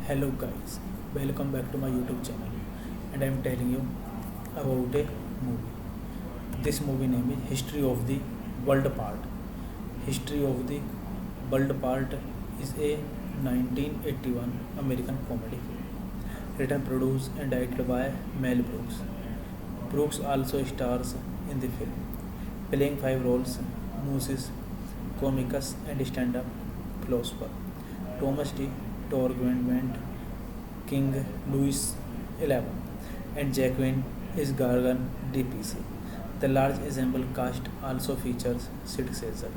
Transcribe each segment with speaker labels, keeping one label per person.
Speaker 1: Hello guys, welcome back to my YouTube channel, and I am telling you about a movie. This movie name is History of the World Part. History of the World Part is a 1981 American comedy film written, produced and directed by Mel Brooks. Brooks also stars in the film, playing five roles: Moses, Comicus, and stand-up philosopher Thomas D. Torgwent, King Louis XI, and Jacqueline is Gargan DPC. The large ensemble cast also features Sid Caesar.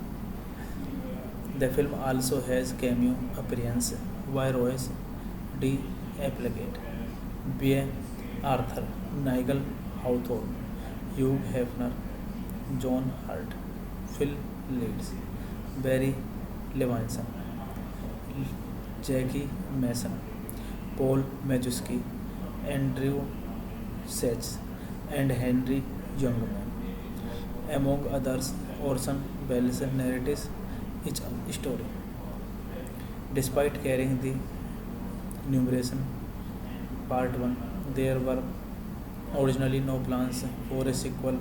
Speaker 1: The film also has cameo appearance by Royce D. Applegate, B. Arthur, Nigel Hawthorne, Hugh Hefner, John Hurt, Phil Leeds, Barry Levinson, Jackie Mason, Paul Mazursky, Andrew Sachs, and Henry Youngman. Among others, Orson Welles narrates each story. Despite carrying the numeration Part 1, there were originally no plans for a sequel.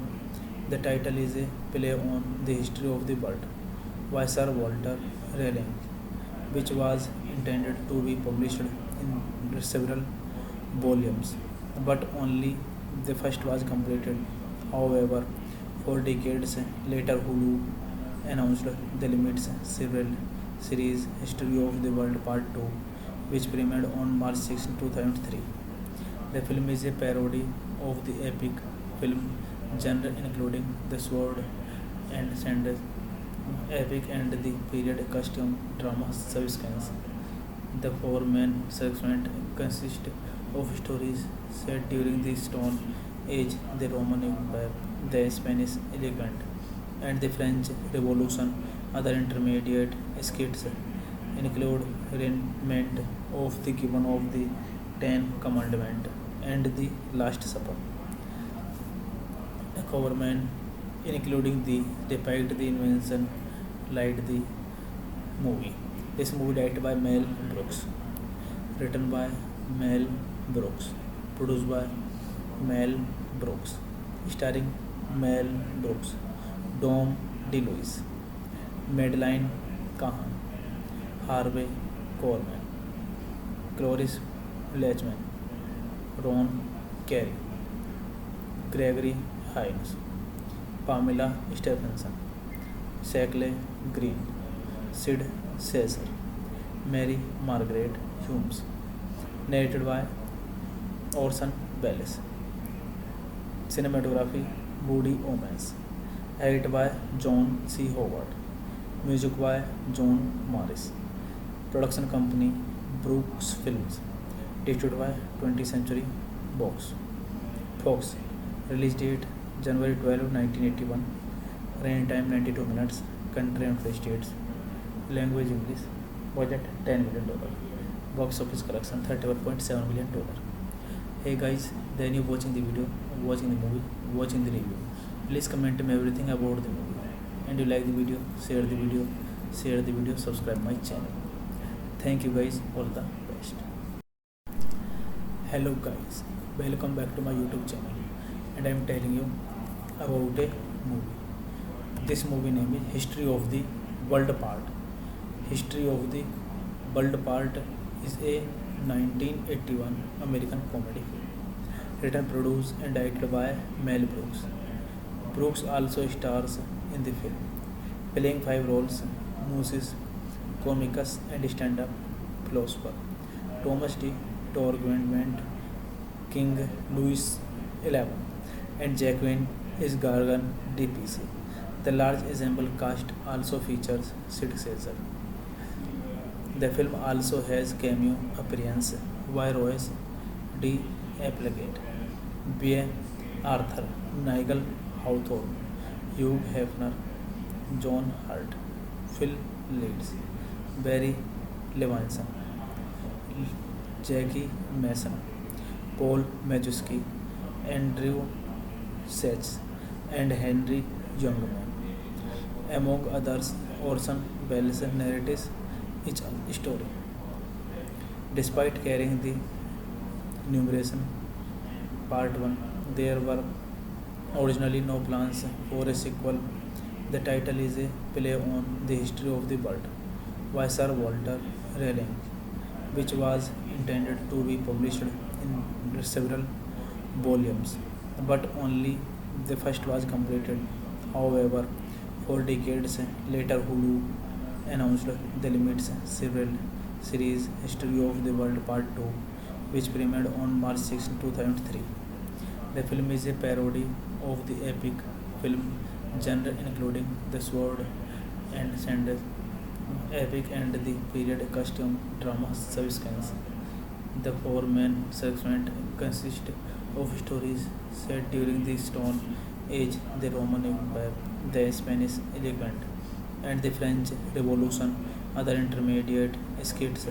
Speaker 1: The title is a play on the history of the world by Sir Walter Raleigh, which was intended to be published in several volumes, but only the first was completed. However, 4 decades later, Hulu announced the limits several series History of the World Part 2, which premiered on March 6, 2003. The film is a parody of the epic film genre, including the sword and sandals epic and the period costume drama subsequence. The four main segments consist of stories set during the Stone Age, the Roman Empire, the Spanish Enlightenment, and the French Revolution. Other intermediate skits include reenactment of the given of the Ten Commandments and the Last Supper. A government including the depict the invention like the movie. This movie directed by Mel Brooks, written by Mel Brooks, produced by Mel Brooks, starring Mel Brooks, Dom DeLuise, Madeline Kahn, Harvey Korman, Cloris Leachman, Ron Carey, Gregory Hines, Pamela Stephenson, Shackle Green, Sid Caesar, Mary Margaret Humes. Narrated by Orson Welles. Cinematography Woody Omens. Edited by John C. Howard. Music by John Morris. Production company Brooks Films. Distributed by 20th Century Fox. Fox. Release date January 12, 1981. Running time 92 minutes. Country and free states. Language English. Budget $10 million. Box office collection $31.7 million. Hey guys, then you watching the video, watching the movie, watching the review. Please comment me everything about the movie. And you like the video, share the video, subscribe my channel. Thank you guys, all the best. Hello guys, welcome back to my YouTube channel, and I am telling you about a movie. This movie name is History of the World Part. History of the World Part is a 1981 American comedy film, written, produced and directed by Mel Brooks. Brooks also stars in the film, playing 5 roles: Moses, Comicus and stand-up philosopher Thomas D. Torgwent, King Louis XI, and Jacqueline is Gargan DPC. The large ensemble cast also features Sid Caesar. The film also has cameo appearance by Royce D. Applegate, B. Arthur, Nigel Hawthorne, Hugh Hefner, John Hurt, Phil Leeds, Barry Levinson, Jackie Mason, Paul Mazursky, Andrew Sachs, and Henry Youngman. Among others, Orson Welles narrates each story. Despite carrying the numeration Part 1, there were originally no plans for a sequel. The title is a play on the history of the world by Sir Walter Raleigh, which was intended to be published in several volumes, but only the first was completed. However, 4 decades later, Hulu announced the limits several series History of the World Part 2, which premiered on March 6, 2003. The film is a parody of the epic film genre, including the sword and sandal epic and the period costume drama subsequence. The 4 main segments consist of stories set during the Stone Age, the Roman Empire, the Spanish Enlightenment, and the French Revolution. Other intermediate skits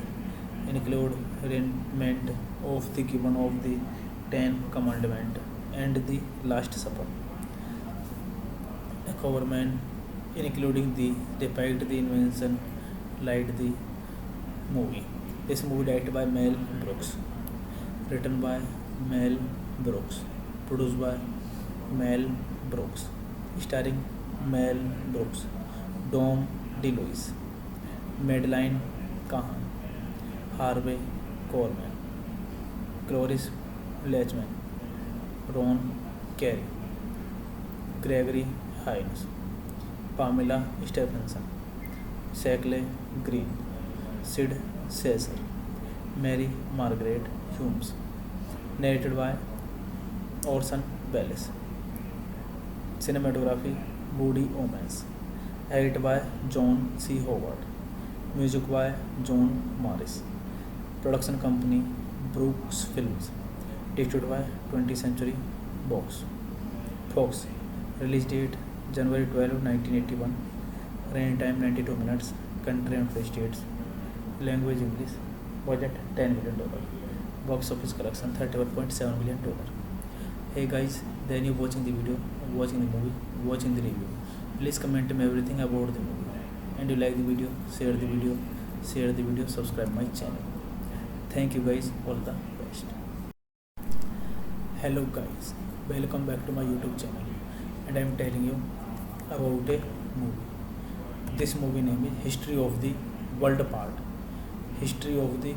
Speaker 1: include reenactment of the given of the Ten Commandments and the Last Supper. A coverman including the depict the invention light the movie. This movie directed by Mel Brooks, written by Mel Brooks, produced by Mel Brooks, starring Mel Brooks, Dom DeLuise, Madeline Kahn, Harvey Korman, Cloris Leachman, Ron Carey, Gregory Hines, Pamela Stephenson, Shackle Green, Sid Caesar, Mary Margaret Humes. Narrated by Orson Welles. Cinematography Woody Omens. Edited by John C. Howard. Music by John Morris. Production company Brooks Films. Distributed by 20th Century Fox. Fox. Release date January 12, 1981. Running time 92 minutes. Country and free states. Language English. Budget $10 million. Box office collection $31.7 million. Hey guys, then you watching the video, watching the movie, watching the review. Please comment me everything about the movie. And you like the video, share the video, subscribe my channel. Thank you guys, all the best. Hello guys, welcome back to my YouTube channel, and I am telling you about a movie. This movie name is History of the World Part. History of the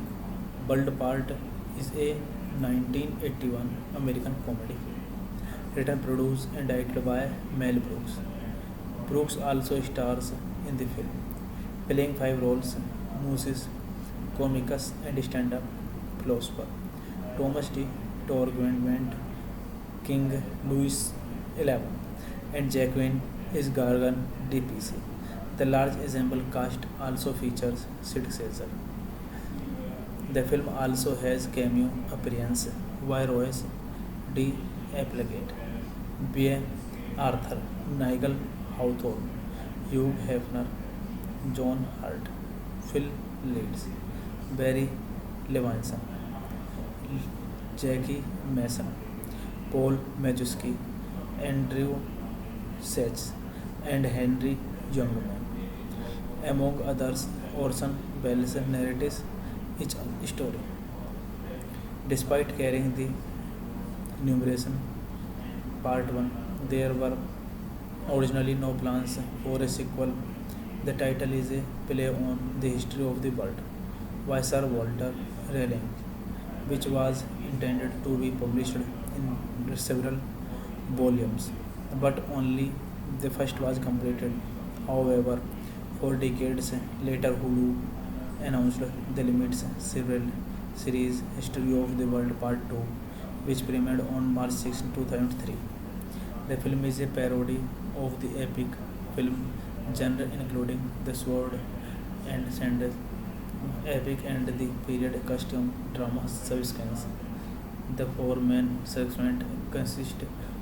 Speaker 1: World Part is a 1981 American comedy film. Written, produced, and directed by Mel Brooks. Brooks also stars in the film, playing five roles: Moses, Comicus, and stand-up philosopher. Thomas D. Torgwent, King Louis XI, and Jacqueline is Gargan DPC. The large ensemble cast also features Sid Caesar. The film also has cameo appearance by Royce D. Applegate, B. Arthur, Nigel Hawthorne, Hugh Hefner, John Hurt, Phil Leeds, Barry Levinson, Jackie Mason, Paul Mazursky, Andrew Sachs, and Henry Youngman. Among others, Orson Welles narrates each story. Despite carrying the numeration Part 1, there were originally no plans for a sequel. The title is a play on the history of the world by Sir Walter Raleigh, which was intended to be published in several volumes, but only the first was completed. However, 4 decades later, Hulu announced the limits serial series History of the World Part 2, which premiered on March 6, 2003. The film is a parody of the epic film genre, including the sword and sandal epic and the period costume drama subsequence. The four main segments consist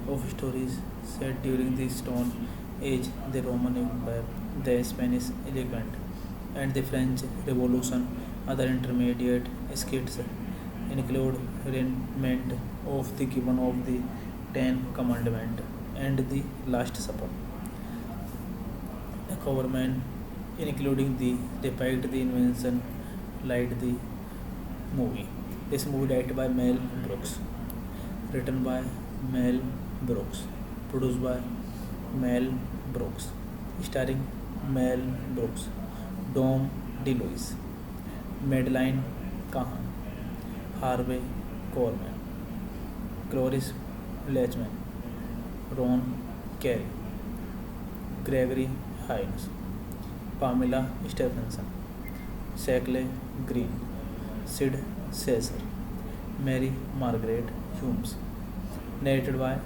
Speaker 1: of stories set during the Stone Age, the Roman Empire, the Spanish Enlightenment, and the French Revolution. Other intermediate skits include reenactment of the given of the Ten Commandments and the Last Supper. A coverman including the depict the invention light the movie. This movie directed by Mel Brooks, written by Mel Brooks, produced by Mel Brooks, starring Mel Brooks, Dom DeLuise, Madeline Kahn, Harvey Korman, Cloris Leachman, Ron Carey, Gregory Hines, Pamela Stephenson, Shackle Green, Sid Caesar, Mary Margaret Humes. Narrated by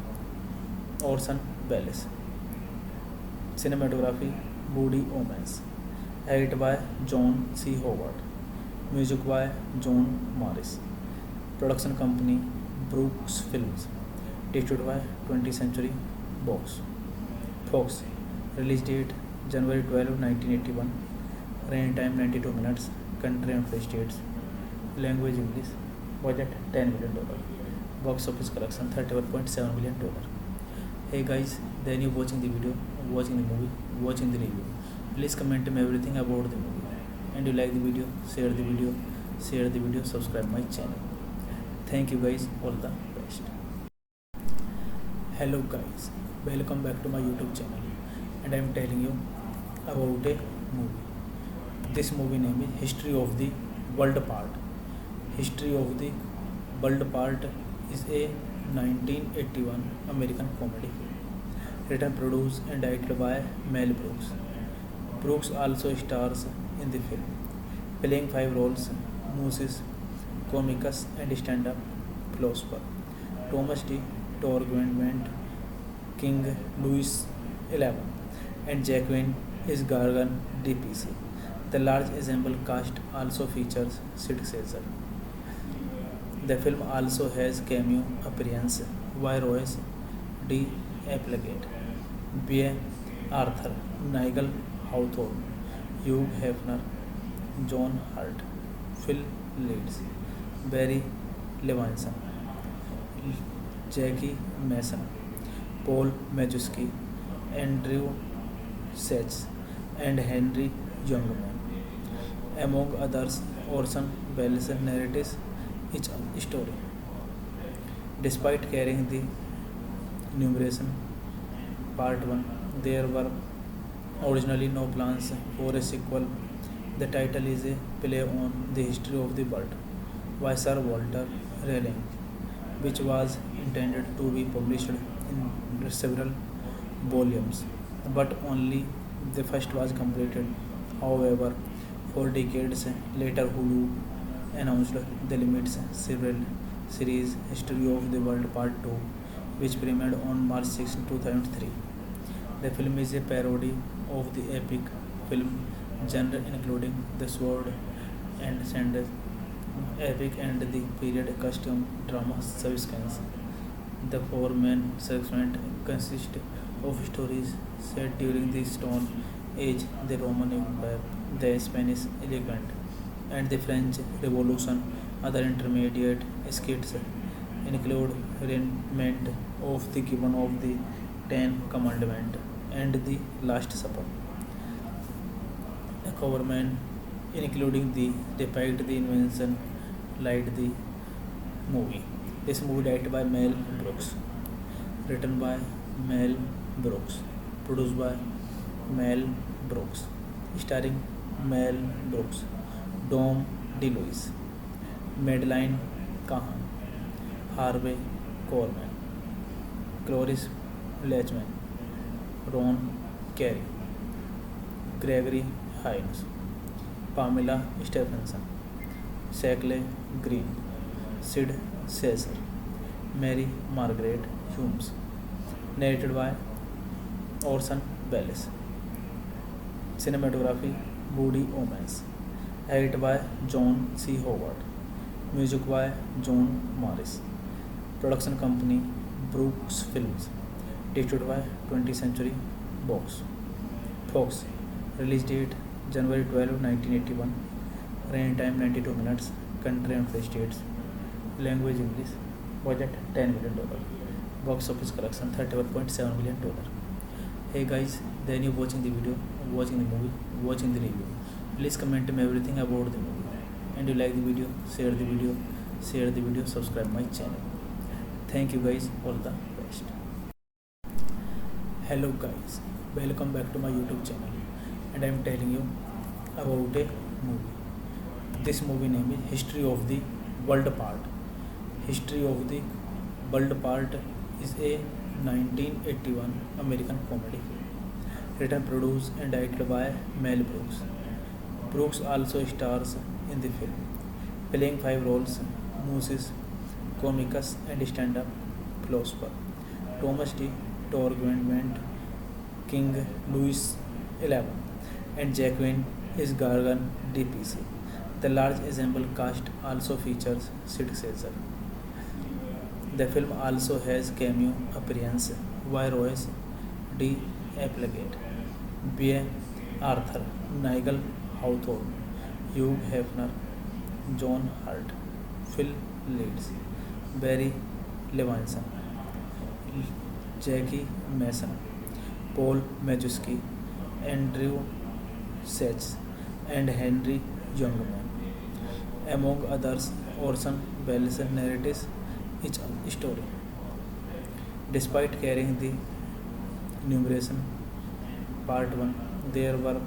Speaker 1: Orson Welles. Cinematography Woody Omens. Edited by John C. Howard. Music by John Morris. Production company Brooks Films. Distributed by 20th Century Fox. Release date January 12, 1981. Running time 92 minutes. Country and free states. Language English. Budget $10 million. Box office collection $31.7 million. Hey guys, then you watching the video, watching the movie, watching the review. Please comment me everything about the movie. And you like the video, share the video, subscribe my channel. Thank you guys, all the best. Hello guys, welcome back to my YouTube channel, and I am telling you about a movie. This movie name is History of the World Part. History of the World Part is a 1981 American comedy film. Written, produced, and directed by Mel Brooks. Brooks also stars in the film, playing five roles: Moses, Comicus, and stand-up philosopher. Thomas D. Torgwent, King Louis XI, and Jacqueline is Gargan DPC. The large ensemble cast also features Sid Caesar. The film also has cameo appearance by Royce D. Applegate, B. Arthur, Nigel Hawthorne, Hugh Hefner, John Hurt, Phil Leeds, Barry Levinson, Jackie Mason, Paul Mazursky, Andrew Sachs, and Henry Youngman. Among others, Orson Welles narrates each story. Despite carrying the numeration Part 1, there were originally no plans for a sequel. The title is a play on the history of the world by Sir Walter Raleigh, which was intended to be published in several volumes, but only the first was completed. However, 4 decades later, Hulu announced the limits several series History of the World Part 2, which premiered on March 6, 2003. The film is a parody of the epic film genre, including the sword and sandal epic and the period costume drama subsequence. The four main segments consist of stories set during the Stone Age, the Roman Empire, the Spanish Enlightenment, and the French Revolution. Other intermediate skits include reenactment of the given of the Ten Commandments and the Last Supper. A government including the depict the invention like the movie. This movie directed by Mel Brooks, written by Mel Brooks, produced by Mel Brooks, starring Mel Brooks, Dom DeLuise, Madeline Kahn, Harvey Korman, Cloris Leachman, Ron Carey, Gregory Hines, Pamela Stephenson, Shackle Green, Sid Caesar, Mary Margaret Humes, narrated by Orson Welles. Cinematography Woody Omens, edited by John C. Howard, music by John Morris. Production company Brooks Films, distributed by 20th Century Fox. Release date January 12, 1981. Running time 92 minutes. Country and free states. Language English. Budget $10 million. Box office collection $31.7 million. Hey guys, then you watching the video, watching the movie, watching the review. Please comment me everything about the movie. And you like the video, share the video, subscribe my channel. Thank you guys, all the best. Hello guys, welcome back to my YouTube channel, and I am telling you about a movie. This movie name is History of the World Part. History of the World Part is a 1981 American comedy film, written, produced and directed by Mel Brooks. Brooks also stars in the film, playing 5 roles: Moses, Comicus and stand-up philosopher Thomas D. Torgment, King Louis XI, and Jacqueline is Gargan DPC. The large ensemble cast also features Sid Caesar. The film also has cameo appearances by Royce D. Applegate, B. Arthur, Nigel Hawthorne, Hugh Hefner, John Hurt, Phil Leeds, Barry Levinson, Jackie Mason, Paul Mazursky, Andrew Sachs, and Henry Youngman. Among others, Orson Welles narrates each story. Despite carrying the numeration Part 1, there were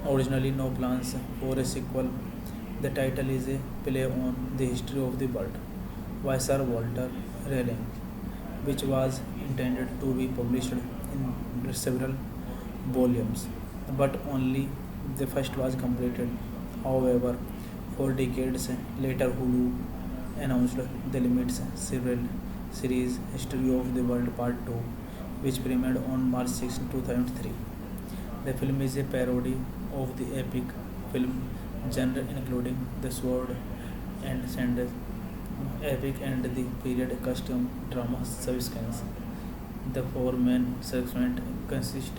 Speaker 1: originally no plans for a sequel. The title is a play on the history of the world by Sir Walter Raleigh, which was intended to be published in several volumes, but only the first was completed. However, 4 decades later, Hulu announced the limits several series History of the World Part 2, which premiered on March 6, 2003. The film is a parody of the epic film genre, including the sword and sandal epic and the period costume drama subsequence. The four main segments consist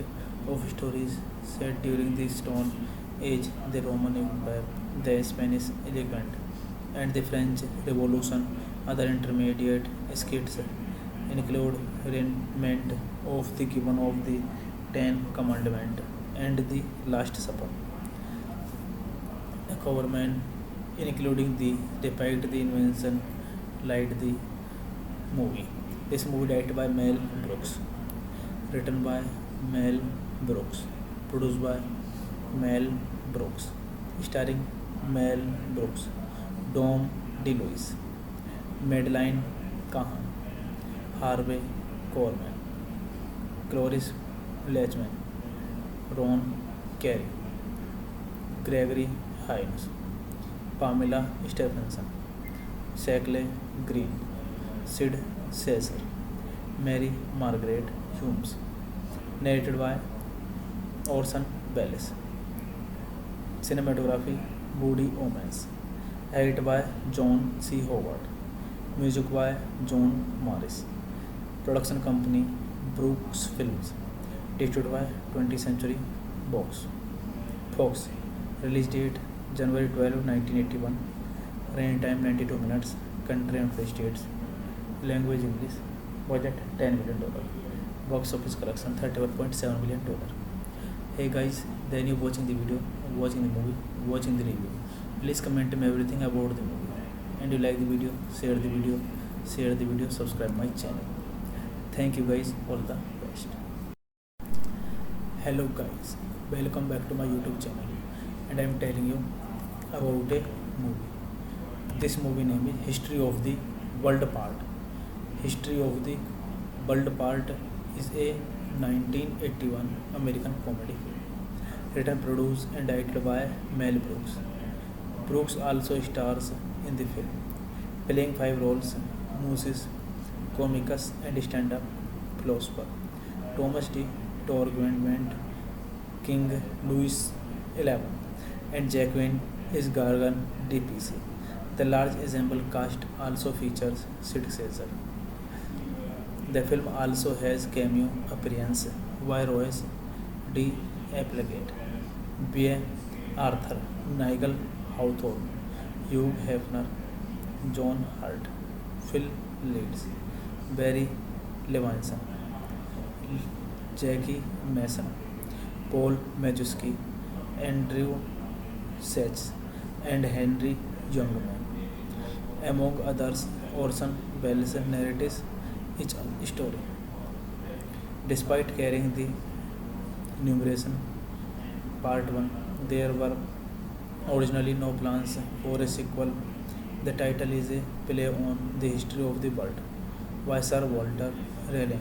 Speaker 1: of stories set during the Stone Age, the Roman Empire, the Spanish Enlightenment, and the French Revolution. Other intermediate skits include reenactment of the given of the Ten Commandments and the Last Supper. A government including the depict the invention like the movie. This movie directed by Mel Brooks, written by Mel Brooks, produced by Mel Brooks, starring Mel Brooks, Dom DeLuise, Madeline Kahan, Harvey Korman, Cloris Leachman, Ron Carey, Gregory Hines, Pamela Stephenson, Shackle Green, Sid Caesar, Mary Margaret Humes. Narrated by Orson Welles. Cinematography Woody Omens. Edited by John C. Howard. Music by John Morris. Production company Brooks Films. Distributed by 20th Century Fox. Release date January 12, 1981. Running time 92 minutes. Country and free states. Language English. Budget $10 million. Box office collection $31.7 million. Hey guys, then you watching the video, watching the movie, watching the review. Please comment me everything about the movie. And you like the video, share the video, subscribe my channel. Thank you guys, all the best. Hello guys, welcome back to my YouTube channel, and I am telling you about a movie. This movie name is History of the World Part. History of the World Part is a 1981 American comedy film, written, produced and directed by Mel Brooks. Brooks also stars in the film, playing 5 roles: Moses, Comicus and stand-up philosopher Thomas D. Torgwent, King Louis XI, and Jacqueline is Gargan DPC. The large ensemble cast also features Sid Caesar. The film also has cameo appearance by Royce D. Applegate, B. Arthur, Nigel Hawthorne, Hugh Hefner, John Hurt, Phil Leeds, Barry Levinson, Jackie Mason, Paul Mazursky, Andrew Sachs, and Henry Youngman. Among others, Orson Welles narrates each story. Despite carrying the numeration Part 1, there were originally no plans for a sequel. The title is a play on the history of the world by Sir Walter Raleigh,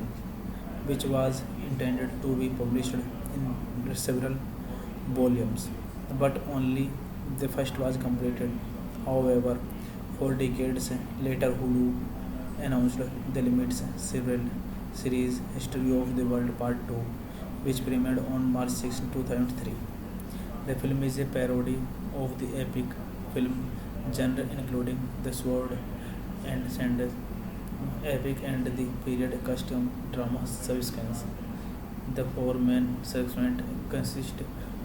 Speaker 1: which was intended to be published in several volumes, but only the first was completed. However, 4 decades later, Hulu announced the limits series History of the World Part 2, which premiered on March 6, 2003. The film is a parody of the epic film genre, including the sword and sandals epic and the period costume drama subsequence. The 4 main segments consist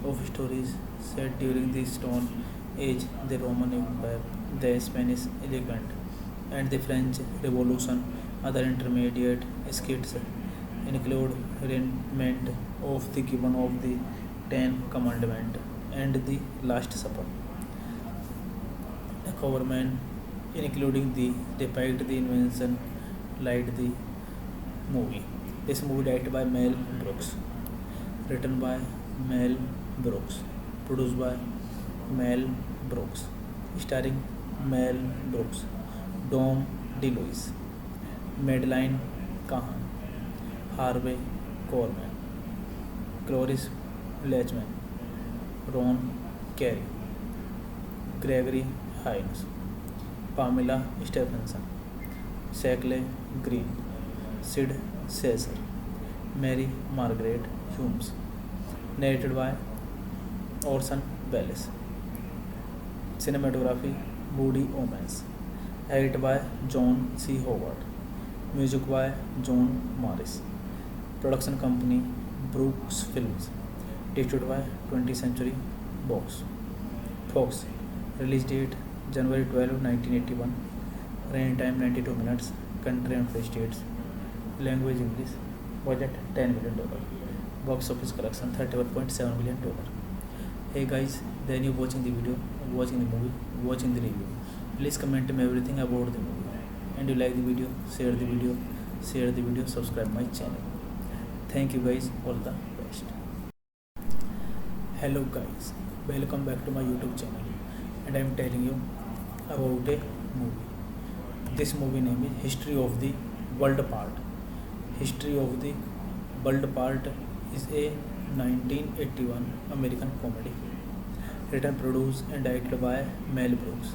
Speaker 1: of stories set during the Stone Age, the Roman Empire, the Spanish Enlightenment, and the French Revolution. Other intermediate skits include reenactment of the given of the Ten Commandments and the Last Supper. A government including the depict the invention light the movie. This movie directed by Mel Brooks, written by Mel Brooks, produced by Mel Brooks, starring Mel Brooks, Dom DeLuise, Madeline Kahn, Harvey Korman, Cloris Leachman, Ron Carey, Gregory Hines, Pamela Stephenson, Shackle Green, Sid Caesar, Mary Margaret Humes. Narrated by Orson Welles. Cinematography Woody Omens. Edited by John C. Howard. Music by John Morris. Production company Brooks Films. Distributed by 20th Century Fox. Release date January 12, 1981. Running time 92 minutes. Country and free states. Language English. Budget $10 million. Box office collection $31.7 million. Hey guys, then you watching the video, watching the movie, watching the review. Please comment me everything about the movie. And you like the video, share the video, subscribe my channel. Thank you guys, all the best. Hello guys, welcome back to my YouTube channel, and I am telling you about a movie. This movie name is History of the World Part. History of the World Part is a 1981 American comedy written, produced, and directed by Mel Brooks.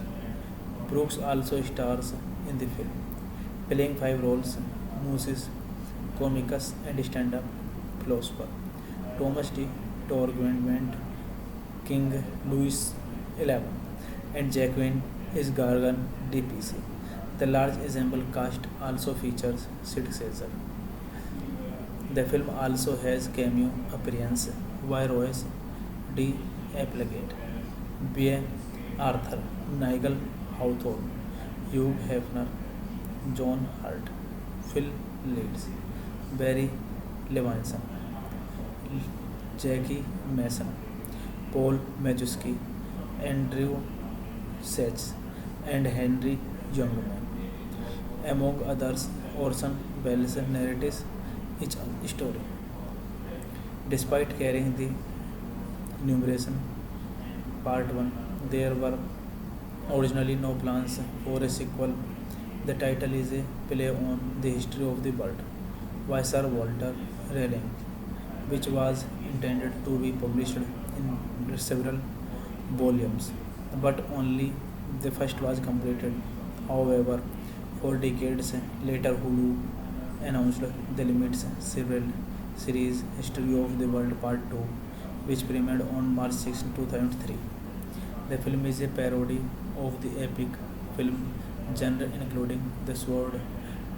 Speaker 1: Brooks also stars in the film, playing five roles: Moses, Comicus, and stand-up philosopher Thomas D. Torgwent, King Louis XI, and Jacqueline is Gargan DPC. The large ensemble cast also features Sid Caesar. The film also has cameo appearance by Royce D. Applegate, B. Arthur, Nigel Hawthorne, Hugh Hefner, John Hurt, Phil Leeds, Barry Levinson, Jackie Mason, Paul Mazursky, Andrew Sachs, and Henry Youngman. Among others, Orson Welles narrates each story. Despite carrying the numeration Part 1, there were originally no plans for a sequel. The title is a play on the history of the world by Sir Walter Raleigh, which was intended to be published in several volumes, but only the first was completed. However, 4 decades later, Hulu announced the limits several series History of the World Part 2, which premiered on March 6, 2003. The film is a parody of the epic film genre, including the sword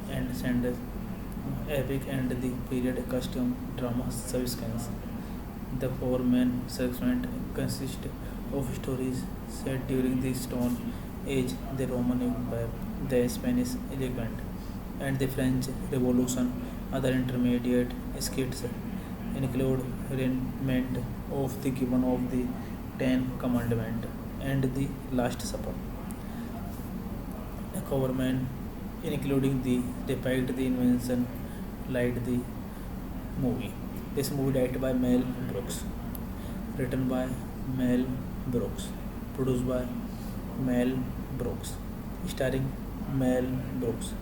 Speaker 1: and sandals epic and the period costume drama subsequence. The four main segments consist of stories set during the Stone Age, the Roman Empire, the Spanish Enlightenment, and the French Revolution. Other intermediate skits include reenactment of the given of the Ten Commandments and the Last Supper. The government, including the depict the invention, light the movie. This movie directed by Mel Brooks, written by Mel Brooks, produced by Mel Brooks, starring Mel Brooks,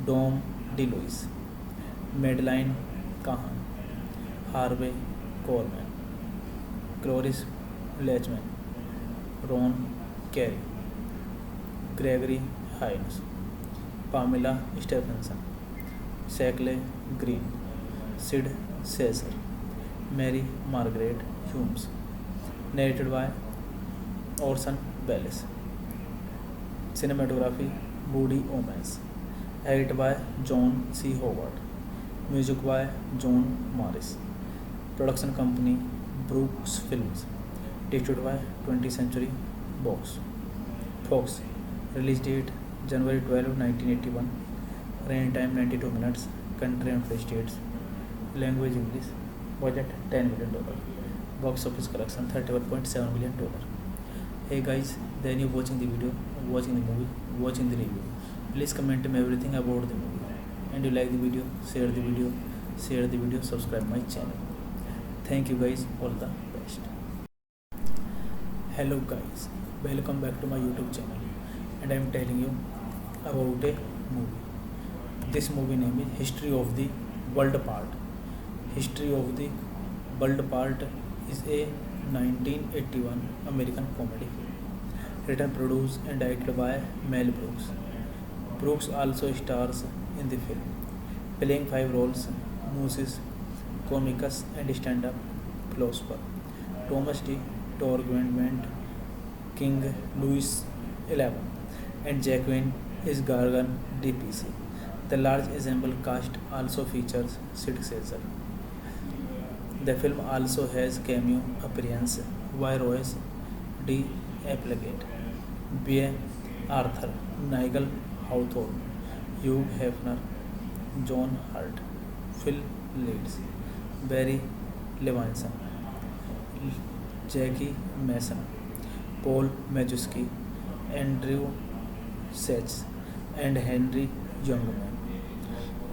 Speaker 1: Dom DeLuise, Madeline Kahn, Harvey Korman, Cloris Leachman, Ron Carey, Gregory Hines, Pamela Stephenson, Shackle Green, Sid Caesar, Mary Margaret Humes. Narrated by Orson Welles. Cinematography Woody Omens. Edited by John C. Howard. Music by John Morris. Production company Brooks Films. Distributed by 20th Century Fox. Release date January 12, 1981. Running time 92 minutes. Country and free states. Language English. Budget $10 million. Box office collection $31.7 million. Hey guys, then you watching the video, watching the movie, watching the review. Please comment me everything about the movie. And you like the video, share the video, subscribe my channel. Thank you guys, all the best. Hello guys, welcome back to my YouTube channel, and I am telling you about a movie. This movie name is History of the World Part. History of the World Part is a 1981 American comedy written, produced, and directed by Mel Brooks. Brooks also stars in the film, playing five roles: Moses, Comicus, and stand-up philosopher Thomas D. Torgwent, King Louis XI, and Jacqueline is Gargan DPC. The large ensemble cast also features Sid Caesar. The film also has cameo appearance by Royce D. Applegate, B. Arthur, Nigel Hawthorne, Hugh Hefner, John Hurt, Phil Leeds, Barry Levinson, Jackie Mason, Paul Mazursky, Andrew Sachs, and Henry Youngman.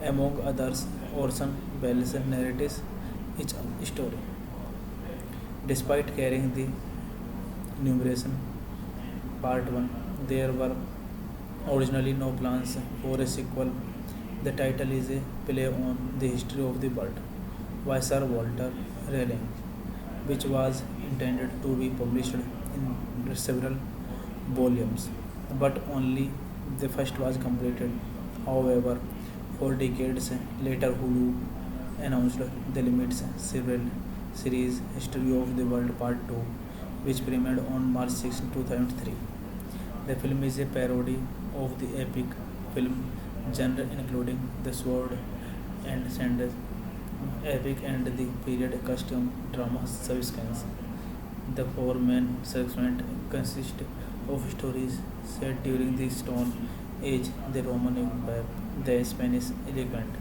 Speaker 1: Among others, Orson Welles narrates each story. Despite carrying the numeration Part 1, there were Originally, no plans for a sequel. The title is a play on the history of the world by Sir Walter Raleigh, which was intended to be published in several volumes, but only the first was completed. However, 4 decades later, Hulu announced the limits several series History of the World Part 2, which premiered on March 6, 2003. The film is a parody of the epic film genre, including the sword and sandals epic and the period costume drama subsequence. The four main segments consist of stories set during the Stone Age, the Roman Empire, the Spanish Enlightenment,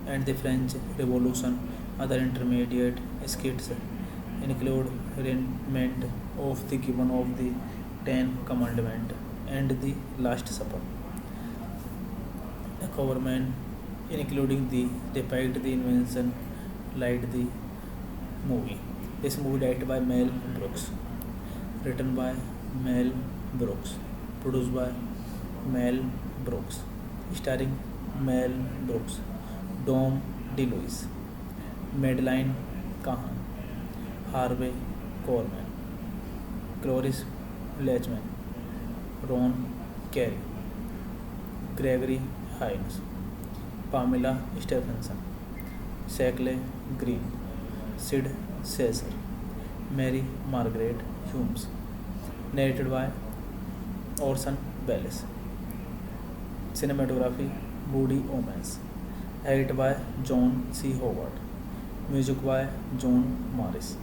Speaker 1: and the French Revolution. Other intermediate skits include reenactment of the given of the Ten Commandments and the Last Supper. A government including the depict the invention like the movie. This movie directed by Mel Brooks, written by Mel Brooks, produced by Mel Brooks, starring Mel Brooks, Dom DeLuise, Madeline Kahn, Harvey Korman, Cloris Leachman, Ron Carey, Gregory Hines, Pamela Stephenson, Shackle Green, Sid Caesar, Mary Margaret Humes. Narrated by Orson Welles. Cinematography Woody Omens. Edited by John C. Howard. Music by John Morris.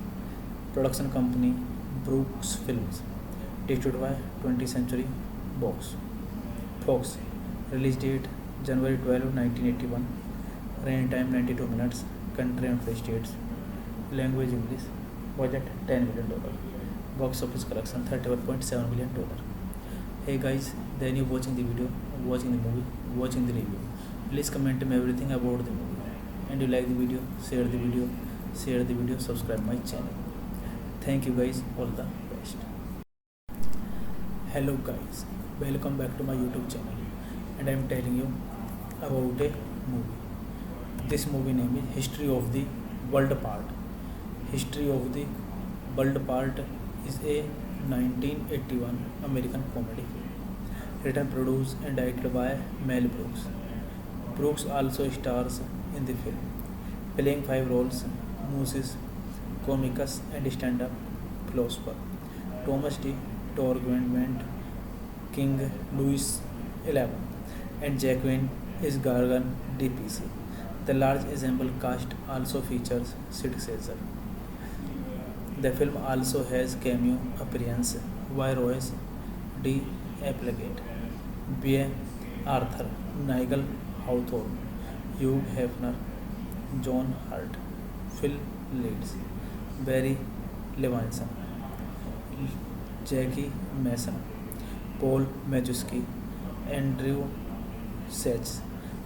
Speaker 1: Production company Brooks Films. Distributed by 20th Century Fox. Release date January 12, 1981. Running time 92 minutes. Country and free states. Language English. Budget $10 million. Box office collection $31.7 million. Hey guys, then you watching the video, watching the movie, watching the review. Please comment me everything about the movie. And you like the video, share the video, subscribe my channel. Thank you guys, all the best. Hello guys, welcome back to my YouTube channel, and I am telling you about a movie. This movie name is History of the World Part. History of the World Part is a 1981 American comedy film, written, produced, and directed by Mel Brooks. Brooks also stars in the film, playing 5 roles: Moses, Comicus, and stand-up philosopher Thomas D. Torgwent, King Louis XI, and Jacqueline is Gargan DPC. The large ensemble cast also features Sid Caesar. The film also has cameo appearances by Royce D. Applegate, B. Arthur, Nigel Hawthorne, Hugh Hefner, John Hurt, Phil Leeds, Barry Levinson, Jackie Mason, Paul Mazursky, Andrew Sachs,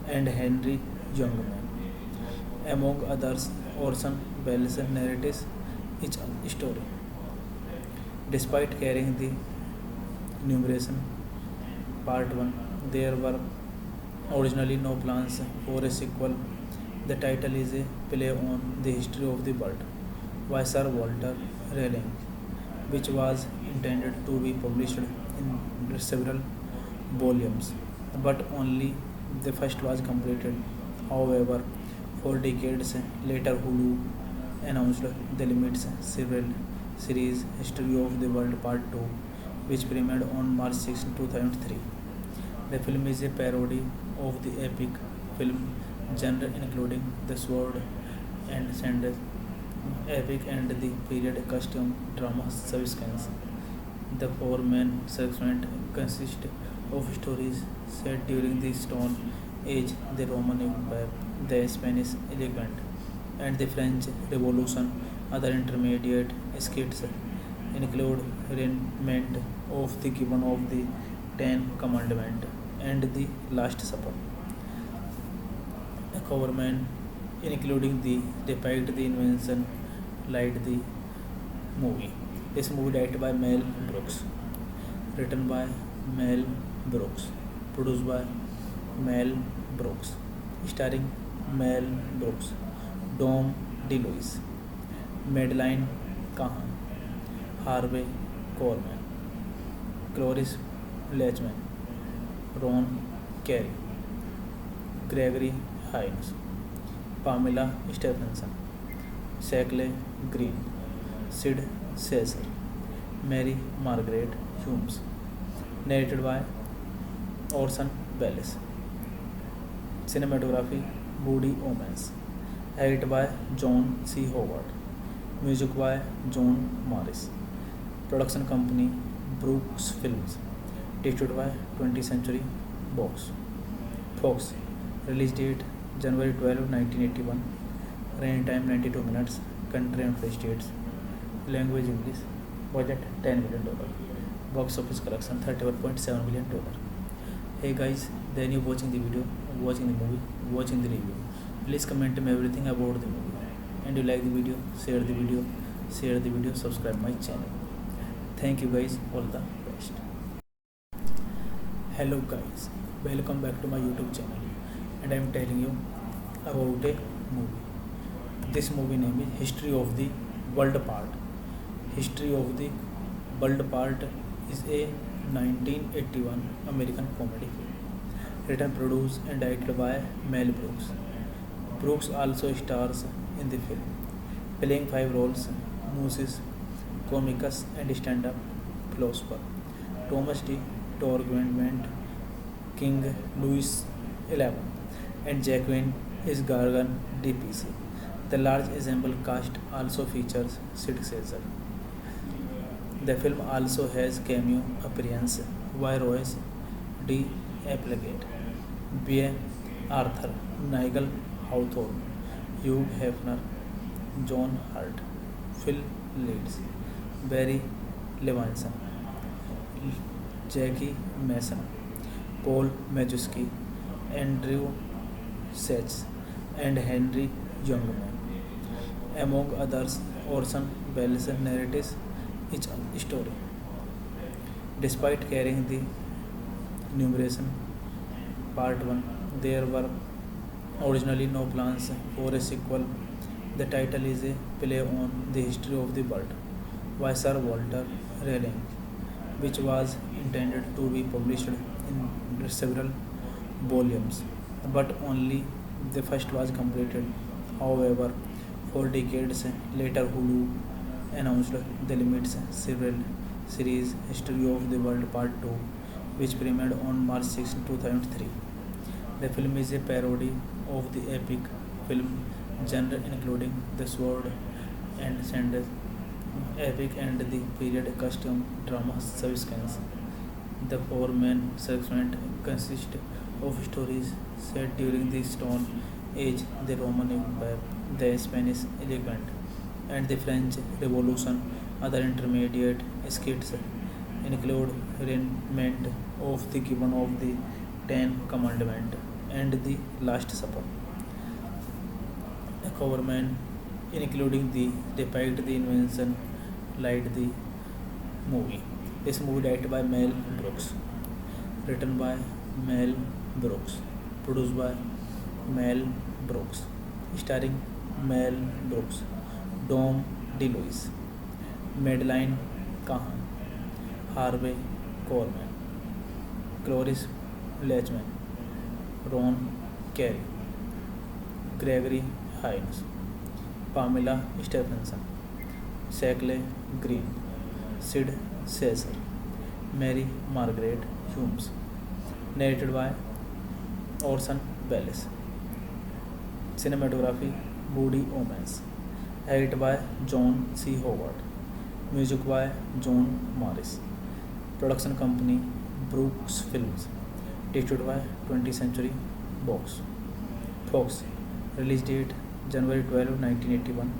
Speaker 1: and Henry Youngman. Among others, Orson Welles narrates each story. Despite carrying the numeration Part 1, there were originally no plans for a sequel. The title is a play on the history of the world by Sir Walter Raleigh, which was intended to be published in several volumes, but only the first was completed. However, 4 decades later, Hulu announced the limits several series History of the World Part 2, which premiered on March 6, 2003. The film is a parody of the epic film genre, including the sword and sandals epic and the period costume drama subsequence. The 4 main segments consist of stories set during the Stone Age, the Roman Empire, the Spanish Enlightenment, and the French Revolution. Other intermediate skits include reenactment of the given of the Ten Commandments and the Last Supper. A government including the depict the invention like the movie. This movie directed by Mel Brooks, written by Mel Brooks, produced by Mel Brooks, starring Mel Brooks, Dom DeLuise, Madeline Kahn, Harvey Korman, Cloris Leachman, Ron Carey, Gregory Hines, Pamela Stephenson, Shackle Green, Sid Caesar, Mary Margaret Humes. Narrated by Orson Welles. Cinematography Woody Omens. Edited by John C. Howard. Music by John Morris. Production company Brooks Films. Distributed by 20th Century Fox. Release date January 12, 1981. Running time 92 minutes. Country and free states. Language English. Budget $10 million. Box office collection $31.7 million. Hey guys, then you're watching the video, watching the movie, watching the review. Please comment me everything about the movie. And you like the video, share the video, subscribe my channel. Thank you guys, all the best. Hello guys, welcome back to my YouTube channel, and I am telling you about a movie. This movie name is History of the World Part. History of the World Part is a 1981 American comedy film, written, produced and directed by Mel Brooks. Brooks also stars in the film, playing 5 roles: Moses, Comicus and stand-up philosopher Thomas D. Torgwent, King Louis XI, and Jacqueline is Gargan DPC. The large ensemble cast also features Sid Caesar. The film also has cameo appearance by Royce D. Applegate, B. Arthur, Nigel Hawthorne, Hugh Hefner, John Hurt, Phil Leeds, Barry Levinson, Jackie Mason, Paul Mazursky, Andrew Sachs, and Henry Youngman. Among others, Orson Welles narrates each story. Despite carrying the numeration Part 1, there were originally no plans for a sequel. The title is a play on the history of the world by Sir Walter Raleigh, which was intended to be published in several volumes, but only the first was completed. However, 4 decades later, Hulu announced the limits series History of the World Part 2, which premiered on March 6, 2003. The film is a parody of the epic film genre, including the sword and sandals epic and the period costume drama subsequence. The 4 main segments consist of stories set during the Stone Age, the Roman Empire, the Spanish Enlightenment, and the French Revolution. Other intermediate skits include reenactment of the given of the Ten Commandments and the Last Supper. A coverman including the depict the invention light the movie. This movie directed by Mel Brooks, written by Mel Brooks, produced by Mel Brooks, starring Mel Brooks, Dom DeLuise, Madeline Kahn, Harvey Korman, Cloris Leachman, Ron Carey, Gregory Hines, Pamela Stephenson, Shackle Green, Sid Caesar, Mary Margaret Humes. Narrated by Orson Welles. Cinematography Woody Omens. Edited by John C. Howard. Music by John Morris. Production company Brooks Films. Distributed by 20th Century Fox. Release date January 12, 1981.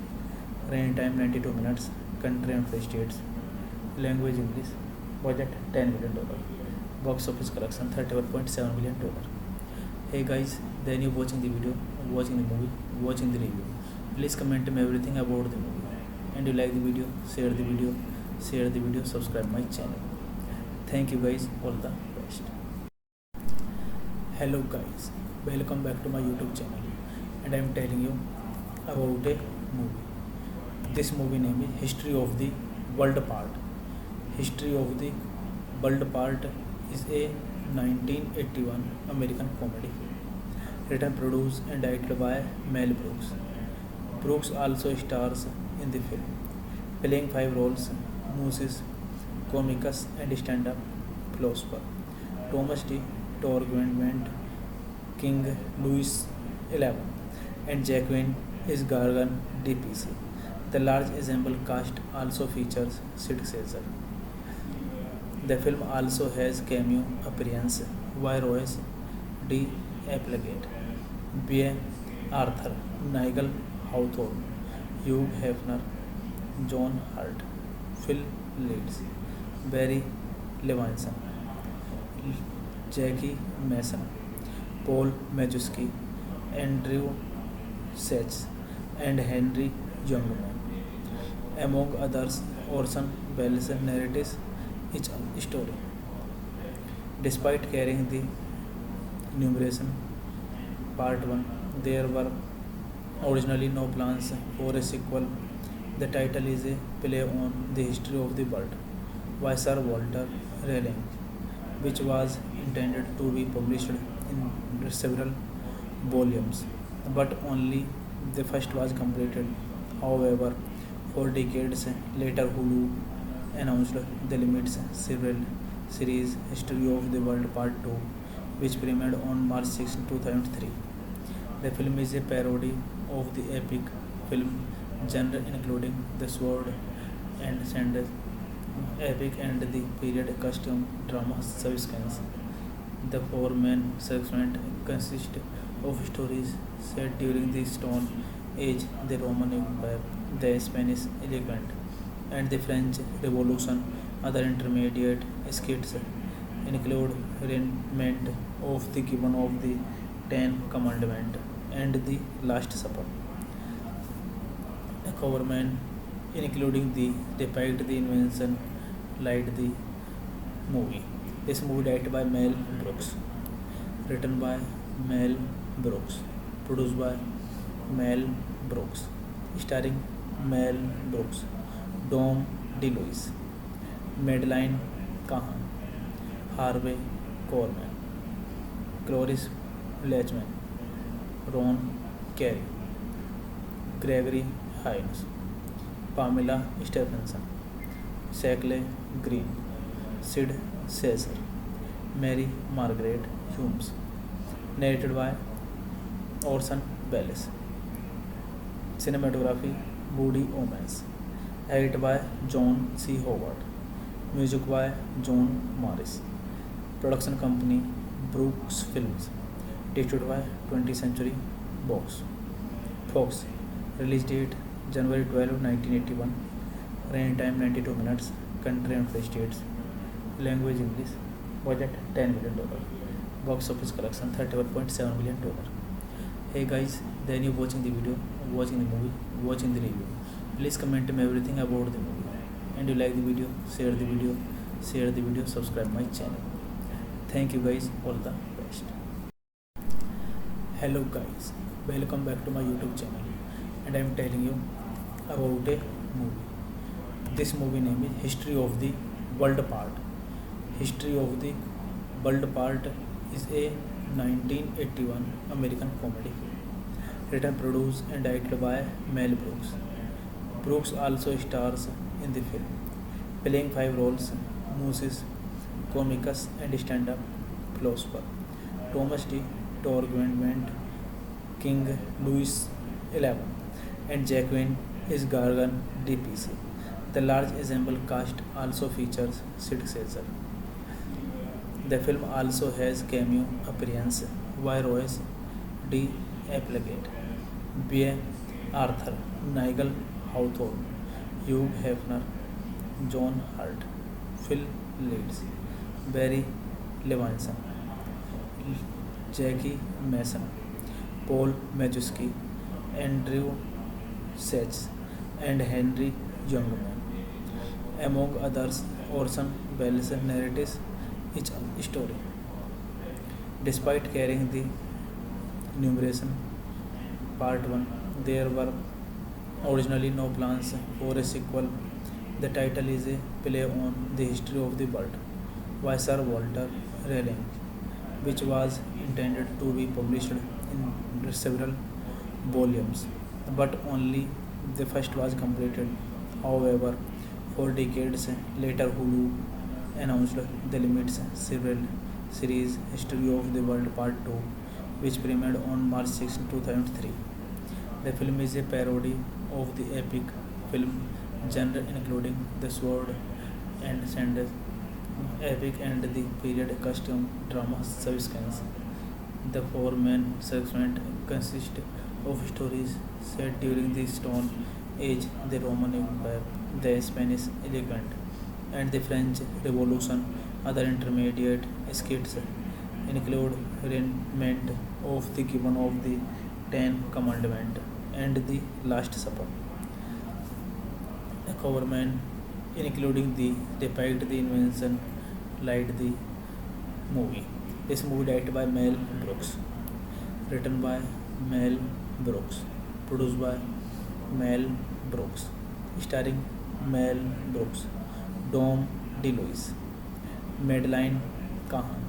Speaker 1: Running time 92 minutes. Country and free states. Language English. Budget $10 million. Box office collection $31.7 million. Hey guys, then you're watching the video, watching the movie, watching the review. Please comment me everything about the movie. And you like the video, share the video, subscribe my channel. Thank you guys, all the best. Hello guys, welcome back to my YouTube channel, and I am telling you about a movie. This movie name is History of the World Part. History of the World Part is a 1981 American comedy written, produced and directed by Mel Brooks. Brooks also stars in the film, playing five roles: Moses, Comicus and stand-up philosopher Thomas D. Torgwent, King Louis XI, and Jacqueline is Gargan DPC. The large ensemble cast also features Sid Caesar. The film also has cameo appearance by Royce D. Applegate, B. Arthur, Nigel Hawthorne, Hugh Hefner, John Hurt, Phil Leeds, Barry Levinson, Jackie Mason, Paul Mazursky, Andrew Sachs, and Henry Youngman. Among others, Orson Welles narrates each story. Despite carrying the numeration Part 1, there were originally no plans for a sequel. The title is a play on the history of the world by Sir Walter Raleigh, which was intended to be published in several volumes, but only the first was completed. However, 4 decades later, Hulu announced the limits serial series History of the World Part 2, which premiered on March 6, 2003. The film is a parody of the epic film genre, including the sword and sandal epic and the period costume drama subsequence. The four main segments consist of stories set during the Stone Age, the Roman Empire, the Spanish Enlightenment, and the French Revolution. Other intermediate skits include reenactment of the given of the Ten Commandments and the Last Supper. A coverman including the depict the invention light the movie. This movie directed by Mel Brooks, written by Mel Brooks, produced by Mel Brooks, starring Mel Brooks, Dom DeLuise, Madeline Kahn, Harvey Korman, Cloris Leachman, Ron Carey, Gregory Hines, Pamela Stephenson, Shackle Green, Sid Caesar, Mary Margaret Humes. Narrated by Orson Welles. Cinematography Woody Omens. Edited by John C. Howard. Music by John Morris. Production company Brooks Films. Distributed by 20th Century Fox. Release date January 12, 1981. Running time 92 minutes. Country and free states. Language English. Budget $10 million. Box office collection $31.7 million. Hey guys, then you watching the video, watching the movie, watching the review. Please comment me everything about the movie. And you like the video, share the video, subscribe my channel. Thank you guys, all the best. Hello guys, welcome back to my YouTube channel, and I am telling you about a movie. This movie name is History of the World Part. History of the World Part is a 1981 American comedy written, produced and directed by Mel Brooks. Brooks also stars in the film, playing five roles: Moses, Comicus and stand-up philosopher Thomas D. Torgwent, King Louis XI, and Jacqueline is Gargan DPC. The large ensemble cast also features Sid Caesar. The film also has cameo appearance by Royce D. Applegate, B. Arthur, Nigel Hawthorne, Hugh Hefner, John Hurt, Phil Leeds, Barry Levinson, Jackie Mason, Paul Mazursky, Andrew Sachs, and Henry Youngman. Among others, Orson Welles narrates each story. Despite carrying the numeration Part 1, there were originally no plans for a sequel. The title is a play on the history of the world by Sir Walter Raleigh, which was intended to be published in several volumes, but only the first was completed. However, 4 decades later, Hulu announced the limits serial series History of the World Part 2, which premiered on March 6, 2003. The film is a parody of the epic film genre, including the sword and sandals epic and the period costume drama subsequence. The four main segments consist of stories set during the Stone Age, the Roman Empire, the Spanish Enlightenment, and the French Revolution. Other intermediate skits include reenactment of the given of the Ten Commandments and the Last Supper. A government including the depict the invention like the movie. This movie directed by Mel Brooks, written by Mel Brooks, produced by Mel Brooks, starring Mel Brooks, Dom DeLuise, Madeline Kahn,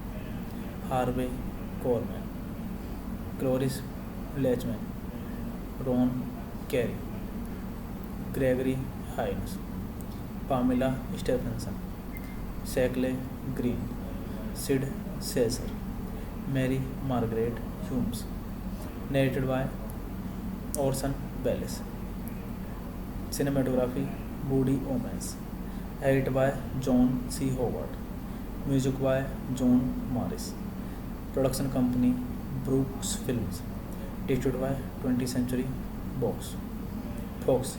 Speaker 1: Harvey Korman, Cloris Leachman, Ron Carey, Gregory Hines, Pamela Stephenson, Shackle Green, Sid Caesar, Mary Margaret Humes. Narrated by Orson Welles. Cinematography Woody Omens. Edited by John C. Howard. Music by John Morris. Production company Brooks Films. Distributed by 20th Century Fox.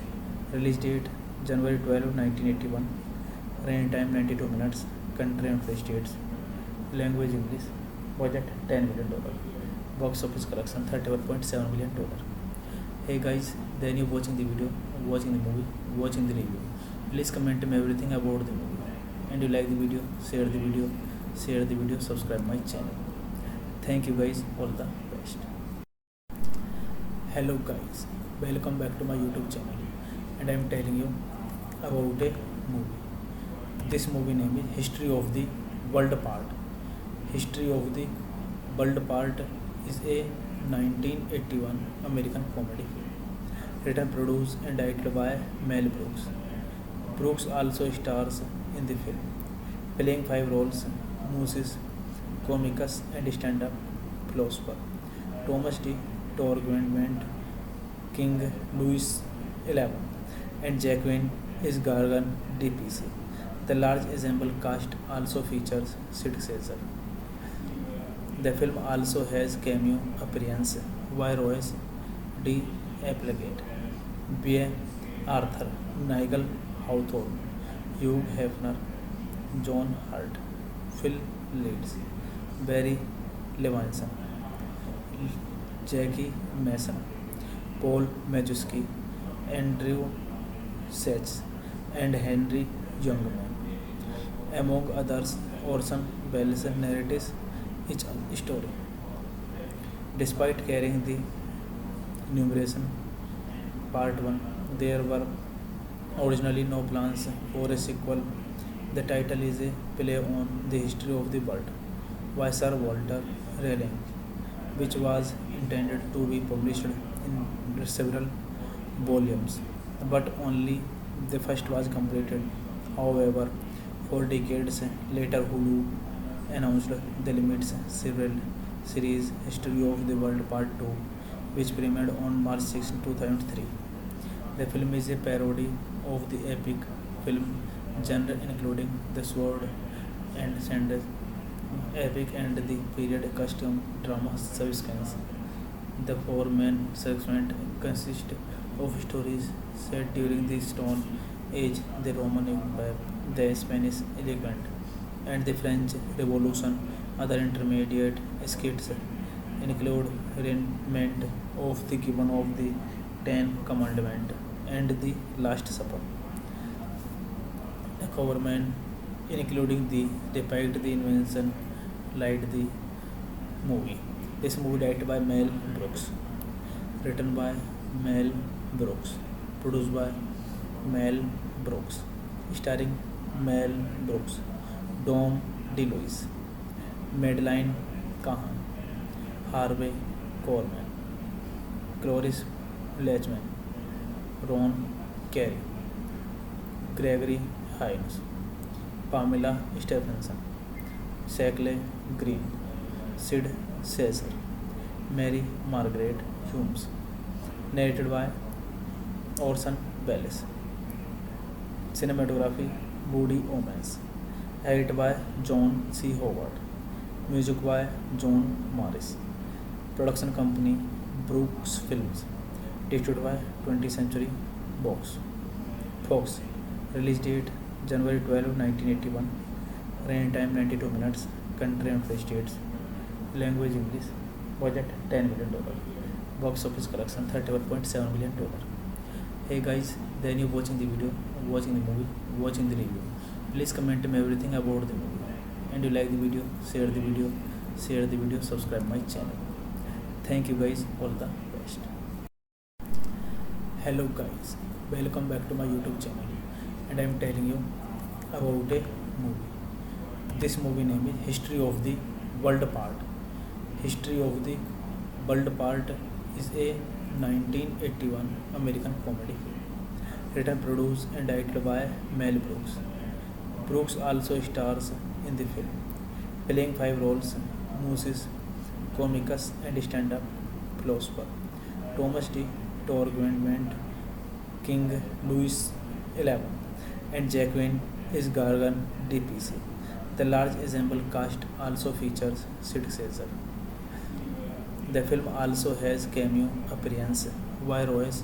Speaker 1: Release date January 12, 1981. Running time 92 minutes. Country and free states. Language English. Budget $10 million. Box office collection $31.7 million. Hey guys, then you watching the video, watching the movie, watching the review. Please comment me everything about the movie. And you like the video, share the video, subscribe my channel. Thank you guys, all the best. Hello guys, welcome back to my YouTube channel, and I am telling you about a movie. This movie name is History of the World Part. History of the World Part is a 1981 American comedy film, written, produced and directed by Mel Brooks. Brooks also stars in the film, playing 5 roles: Moses, Comicus and stand-up philosopher Thomas D. Torgment, King Louis XI, and Jacqueline is Gargan DPC. The large ensemble cast also features Sid Caesar. The film also has cameo appearances by Royce D. Applegate, B. Arthur, Nigel Hawthorne, Hugh Hefner, John Hurt, Phil Leeds, Barry Levinson, Jackie Mason, Paul Mazursky, Andrew Sachs, and Henry Youngman. Among others, Orson Welles narrates each story. Despite carrying the numeration Part 1, there were originally no plans for a sequel. The title is a play on the history of the world by Sir Walter Raleigh, which was intended to be published in several volumes, but only the first was completed. However, 4 decades later, Hulu announced the limits serial series History of the World Part 2, which premiered on March 6, 2003. The film is a parody of the epic film genre, including the sword and sandals epic and the period costume drama subsequence. The 4 main segments consist of stories set during the Stone Age, the Roman Empire, the Spanish Enlightenment, and the French Revolution. Other intermediate skits include reenactment of the given of the Ten Commandments and the Last Supper. A government including the depict the invention like the movie. This movie directed by Mel Brooks, written by Mel Brooks, produced by Mel Brooks, starring Mel Brooks, Dom DeLuise, Madeline Kahn, Harvey Korman, Cloris Leachman, Ron Carey, Gregory Hines, Pamela Stephenson, Shackle Green, Sid Caesar, Mary Margaret Humes. Narrated by Orson Welles. Cinematography Woody Omens. Edited by John C. Howard. Music by John Morris. Production company Brooks Films. Distributed by 20th Century Fox. Release date January 12, 1981. Running time 92 minutes. Country and free states. Language English. Budget $10 million. Box office collection $31.7 million. Hey guys, then you watching the video, watching the movie, watching the review. Please comment me everything about the movie. And you like the video, share the video, subscribe my channel. Thank you guys, all the best. Hello guys, welcome back to my YouTube channel, and I am telling you about a movie. This movie name is History of the World Part. History of the World Part is a 1981 American comedy film, written, produced and directed by Mel Brooks. Brooks also stars in the film, playing 5 roles: Moses, Comicus and stand-up philosopher Thomas D. Torgwent, King Louis XI, and Jacqueline is Gargan DPC. The large ensemble cast also features Sid Caesar. The film also has cameo appearance by Royce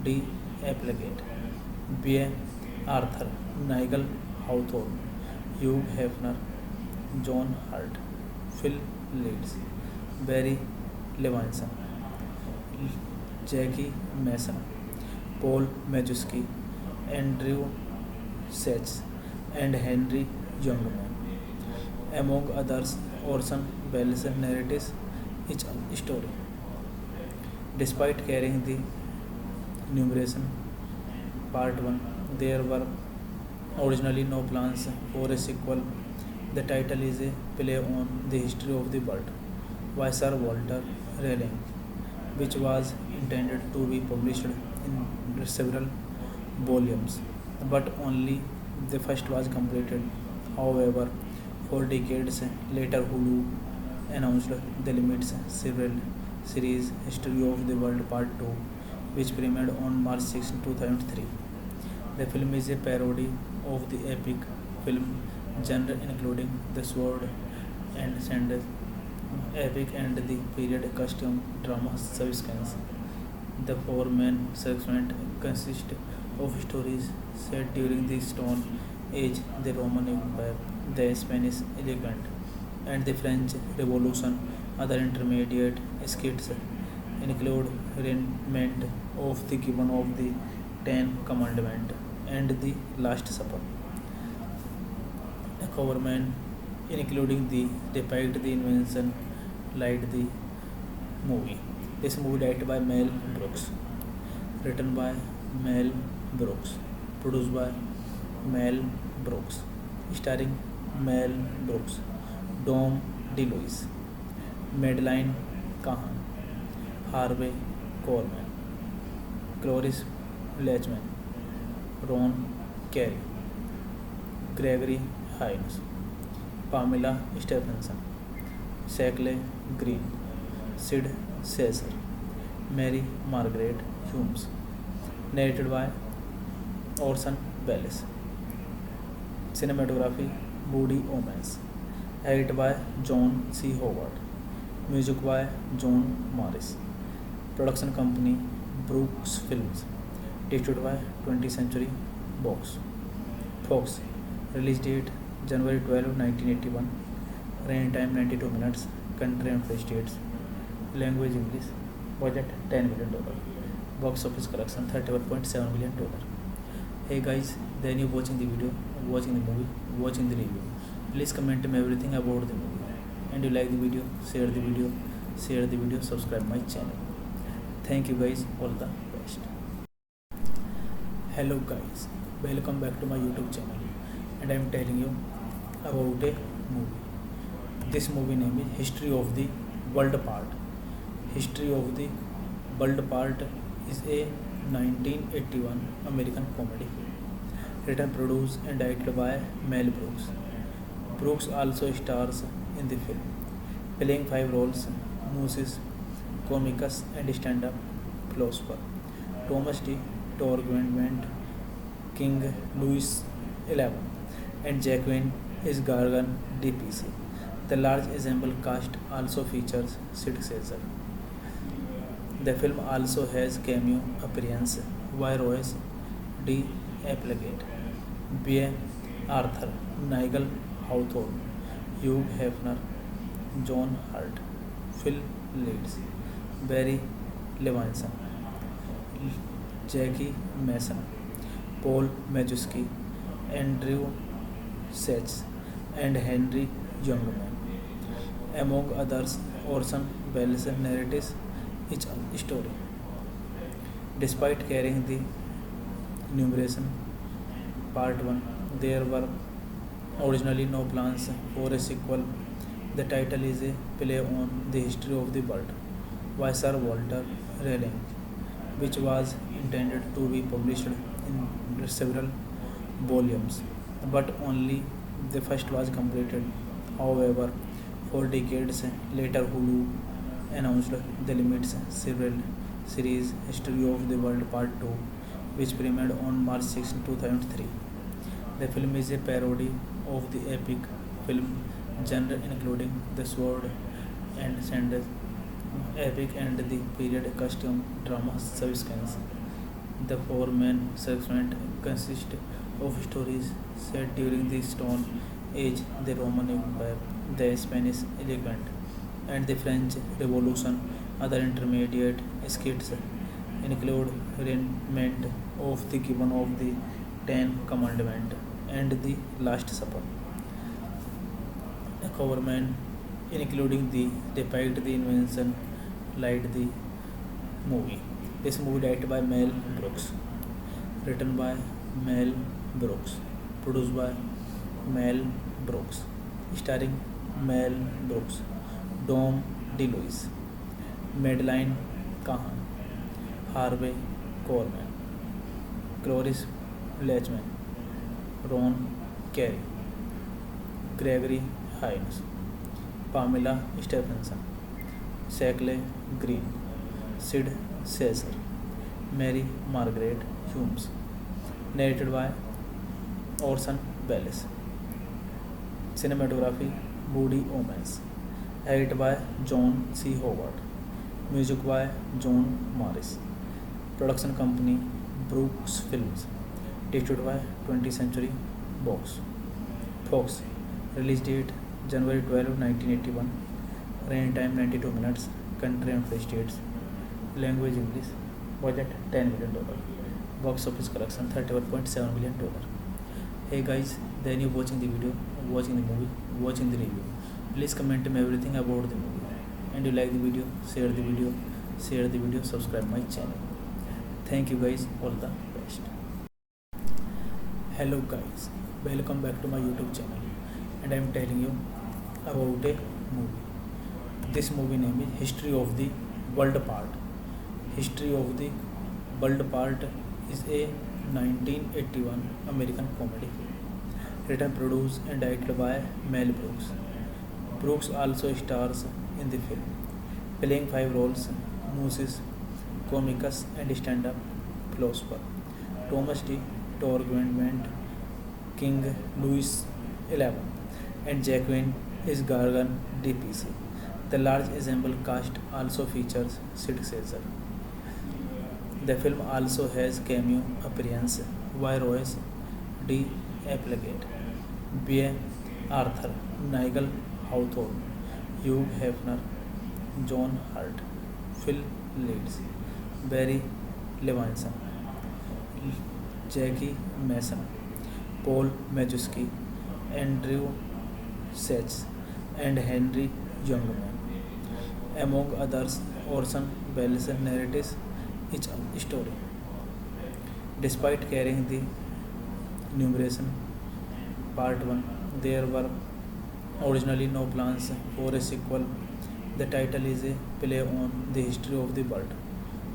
Speaker 1: D. Applegate, B. Arthur, Nigel Hawthorne, Hugh Hefner, John Hurt, Phil Leeds, Barry Levinson, Jackie Mason, Paul Mazursky, Andrew Sachs, and Henry Youngman. Among others, Orson Welles narrates each story. Despite carrying the numeration Part 1, there were originally no plans for a sequel. The title is a play on the history of the world by Sir Walter Raleigh, which was intended to be published in several volumes, but only the first was completed. However, 4 decades later, Hulu announced the limits series History of the World Part 2, which premiered on March 6, 2003. The film is a parody of the epic film genre, including the sword and sandal epic and the period costume drama subsequence. The 4 main segments consist of stories set during the Stone Age, the Roman Empire, the Spanish Enlightenment, and the French Revolution. Other intermediate skits include reenactment of the given of the Ten Commandments and the Last Supper. A government including the depict the invention light the movie. This movie directed by Mel Brooks, written by Mel Brooks, produced by Mel Brooks, starring Mel Brooks, Dom DeLuise, Madeline Kahn, Harvey Korman, Cloris Leachman, Ron Carey, Gregory Hines, Pamela Stephenson, Shackle Green, Sid Caesar, Mary Margaret Humes. Narrated by Orson Welles. Cinematography Woody Omens. Edited by John C. Howard. Music by John Morris. Production company Brooks Films. Distributed by 20th Century Fox. Release date January 12, 1981. Running time 92 minutes. Country and free states. Language English. Budget $10 million. Box office collection $31.7 million. Hey guys, then you watching the video, watching the movie, watching the review. Please comment me everything about the movie. and you like the video, share the video, subscribe my channel. Thank you guys, all the best. Hello guys, welcome back to my YouTube channel, and I am telling you about a movie. This movie name is History of the World Part. History of the World Part is a 1981 American comedy film, written, produced, and directed by Mel Brooks. Brooks also stars in the film, playing five roles: Moses, comicus, and stand-up philosopher Thomas D. Torgwent, King Louis XI, and Jacqueline is Gargan DPC. The large ensemble cast also features Sid Caesar. The film also has cameo appearance by Royce D. Applegate, B. Arthur, Nigel Hawthorne, Hugh Hefner, John Hurt, Phil Leeds, Barry Levinson, Jackie Mason, Paul Mazursky, Andrew Sachs, and Henry Youngman. Among others, Orson Welles narrates each story. Despite carrying the numeration Part 1, there were originally no plans for a sequel. The title is a play on the history of the world by Sir Walter Raleigh, which was intended to be published in several volumes, but only the first was completed. However, 4 decades later, Hulu announced the limits several series History of the World Part 2, which premiered on March 6, 2003. The film is a parody of the epic film genre, including the sword and sandals epic and the period costume drama subsequence. The four main segments consist of stories set during the Stone Age, the Roman Empire, the Spanish Enlightenment, and the French Revolution. Other intermediate skits include reenactment of the given of the Ten Commandments and the Last Supper. A government including the depict the invention light the movie. This movie directed by Mel Brooks, written by Mel Brooks, produced by Mel Brooks, starring Mel Brooks, Dom DeLuise, Madeline Kahn, Harvey Korman, Cloris Leachman, Ron Carey, Gregory Hines, Pamela Stephenson, Shackle Green, Sid Caesar, Mary Margaret Humes. Narrated by Orson Welles. Cinematography Woody Omens. Edited by John C. Howard. Music by John Morris. Production company Brooks Films. Distributed by 20th Century Fox. Release date January 12, 1981. Running time 92 minutes. Country and free states. Language English. Budget $10 million. Box office collection $31.7 million. Hey guys, then you watching the video, watching the movie, watching the review. Please comment me everything about the movie. And you like the video, share the video, subscribe my channel. Thank you guys, all the best. Hello guys, welcome back to my YouTube channel, and I am telling you about a movie. This movie name is History of the World Part. History of the World Part is a 1981 American comedy film, written, produced, and directed by Mel Brooks. Brooks also stars in the film, playing five roles: Moses, comicus, and stand-up philosopher Thomas D. Torgwent, King Louis XI, and Jacqueline is Gargan DPC. The large ensemble cast also features Sid Caesar. The film also has cameo appearance by Royce D. Applegate, B. Arthur, Nigel Hawthorne, Hugh Hefner, John Hurt, Phil Leeds, Barry Levinson, Jackie Mason, Paul Mazursky, Andrew Sachs, and Henry Youngman. Among others, Orson Welles narrates each story. Despite carrying the numeration Part 1, there were originally no plans for a sequel. The title is a play on the history of the world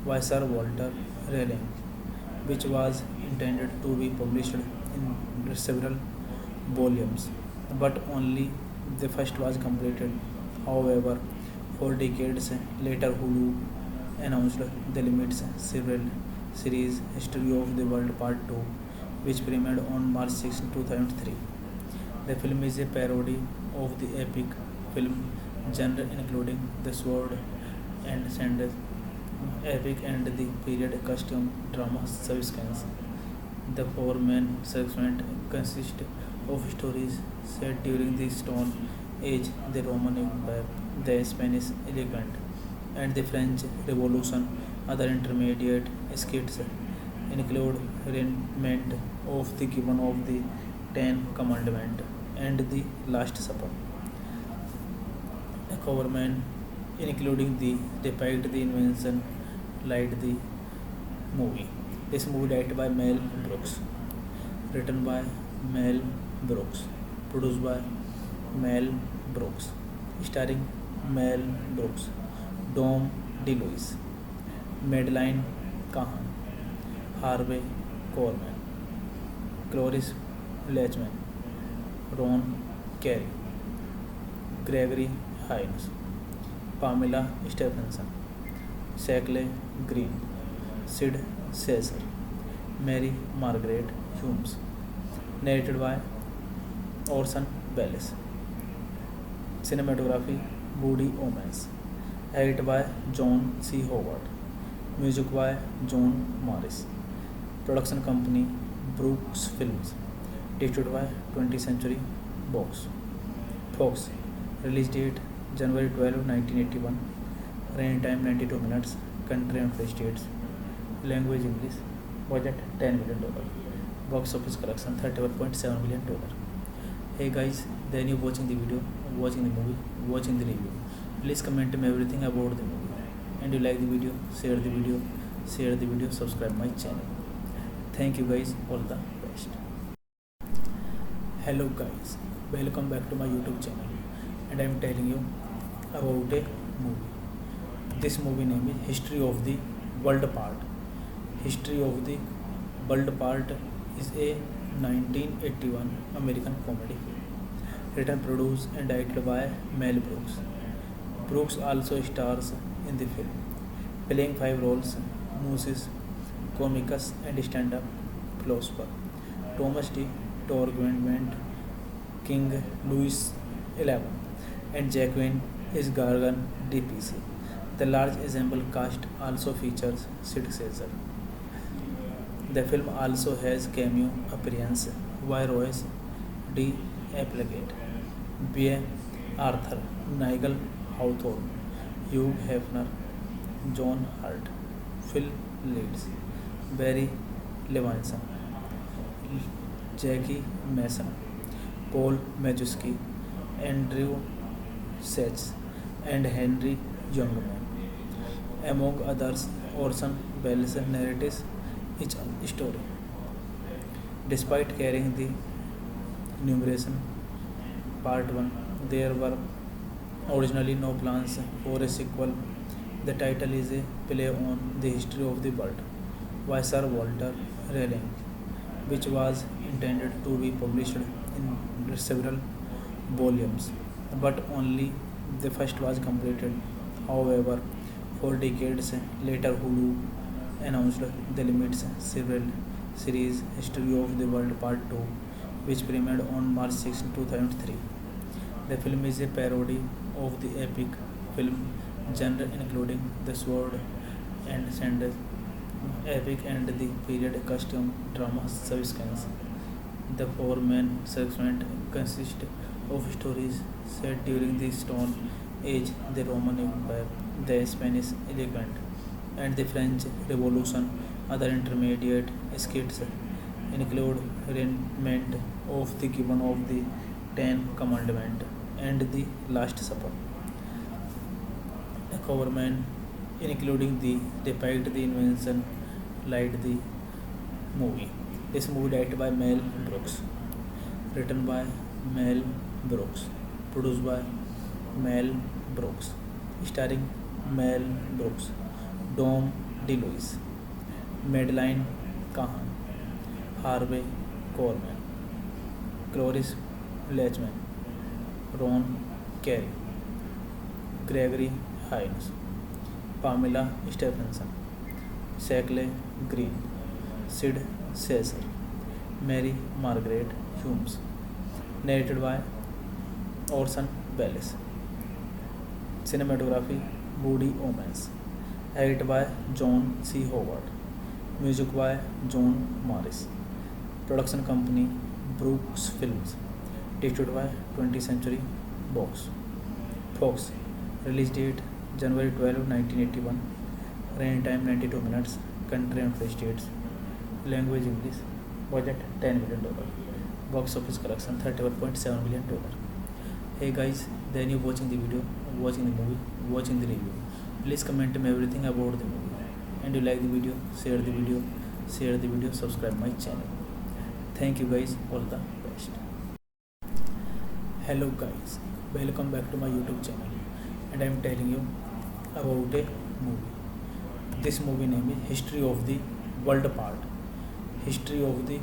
Speaker 1: by Sir Walter Raleigh, which was intended to be published in several volumes, but only the first was completed. However, 4 decades later, Hulu announced the limits several series History of the World Part 2, which premiered on March 6, 2003. The film is a parody of the epic film genre, including the sword and sandals epic and the period costume drama subsequence. The four main segments consist of stories set during the Stone Age, the Roman Empire, the Spanish Enlightenment, and the French Revolution. Other intermediate skits include reenactment of the given of the Ten Commandments and the Last Supper. A government including the depict the invention like the movie. This movie directed by Mel Brooks, written by Mel Brooks, produced by Mel Brooks, starring Mel Brooks, Dom DeLuise, Madeline Kahn, Harvey Korman, Cloris Leachman, Ron Carey, Gregory Hines, Pamela Stephenson, Shackle Green, Sid Caesar, Mary Margaret Humes. Narrated by Orson Welles. Cinematography Woody Omens. Edited by John C. Howard. Music by John Morris. Production company Brooks Films. Distributed by 20th Century Fox. Release date January 12, 1981. Running time 92 minutes. Country and states. Language English. Budget $10 million. Box office collection $31.7 million. Hey guys, then you watching the video, watching the movie, watching the review. Please comment me everything about the movie. And you like the video, share the video, subscribe my channel. Thank you guys, all the best. Hello guys, welcome back to my YouTube channel, and I am telling you about a movie. This movie name is History of the World Part. History of the World Part is a 1981 American comedy film, written, produced, and directed by Mel Brooks. Brooks also stars in the film, playing 5 roles: Moses, Comicus, and stand-up philosopher Thomas D. Torgwent, King Louis XI, and Jacqueline is Gargan DPC. The large ensemble cast also features Sid Caesar. The film also has cameo appearance by Royce D. Applegate, B. Arthur, Nigel Hawthorne, Hugh Hefner, John Hurt, Phil Leeds, Barry Levinson, Jackie Mason, Paul Mazursky, Andrew Sachs, and Henry Youngman. Among others, Orson Welles narrates each story. Despite carrying the numeration Part 1, there were originally no plans for a sequel. The title is a play on the history of the world by Sir Walter Raleigh, which was intended to be published in several volumes, but only the first was completed. However, 4 decades later, Hulu announced the limits several series History of the World Part 2, which premiered on March 6, 2003. The film is a parody of the epic film genre, including the sword and sandals epic and the period costume drama subsequence. The 4 main segments consist of stories set during the Stone Age, the Roman Empire, the Spanish Enlightenment, and the French Revolution. Other intermediate skits include reenactment of the given of the Ten Commandments and The Last Supper. A Coverman, including the Depict the Invention, Light the movie. This movie directed by Mel Brooks, written by Mel Brooks, produced by Mel Brooks, starring Mel Brooks, Dom DeLuise, Madeline Kahn, Harvey Korman, Cloris Leachman, Ron Carey, Gregory Hines, Pamela Stephenson, Shackle Green, Sid Caesar, Mary Margaret Humes. Narrated by Orson Welles. Cinematography Woody Omens. Edited by John C. Howard. Music by John Morris. Production company Brooks Films. Distributed by 20th Century Fox. Release date January 12, 1981. Running time 92 minutes. Country and free states. Language English. Budget $10 million. Box office collection $31.7 million. Hey guys, then you're watching the video, watching the movie, watching the review. Please comment me everything about the movie. And you like the video, share the video, subscribe my channel. Thank you guys, all the best. Hello guys, welcome back to my YouTube channel, and I am telling you about a movie. This movie name is History of the World Part. History of the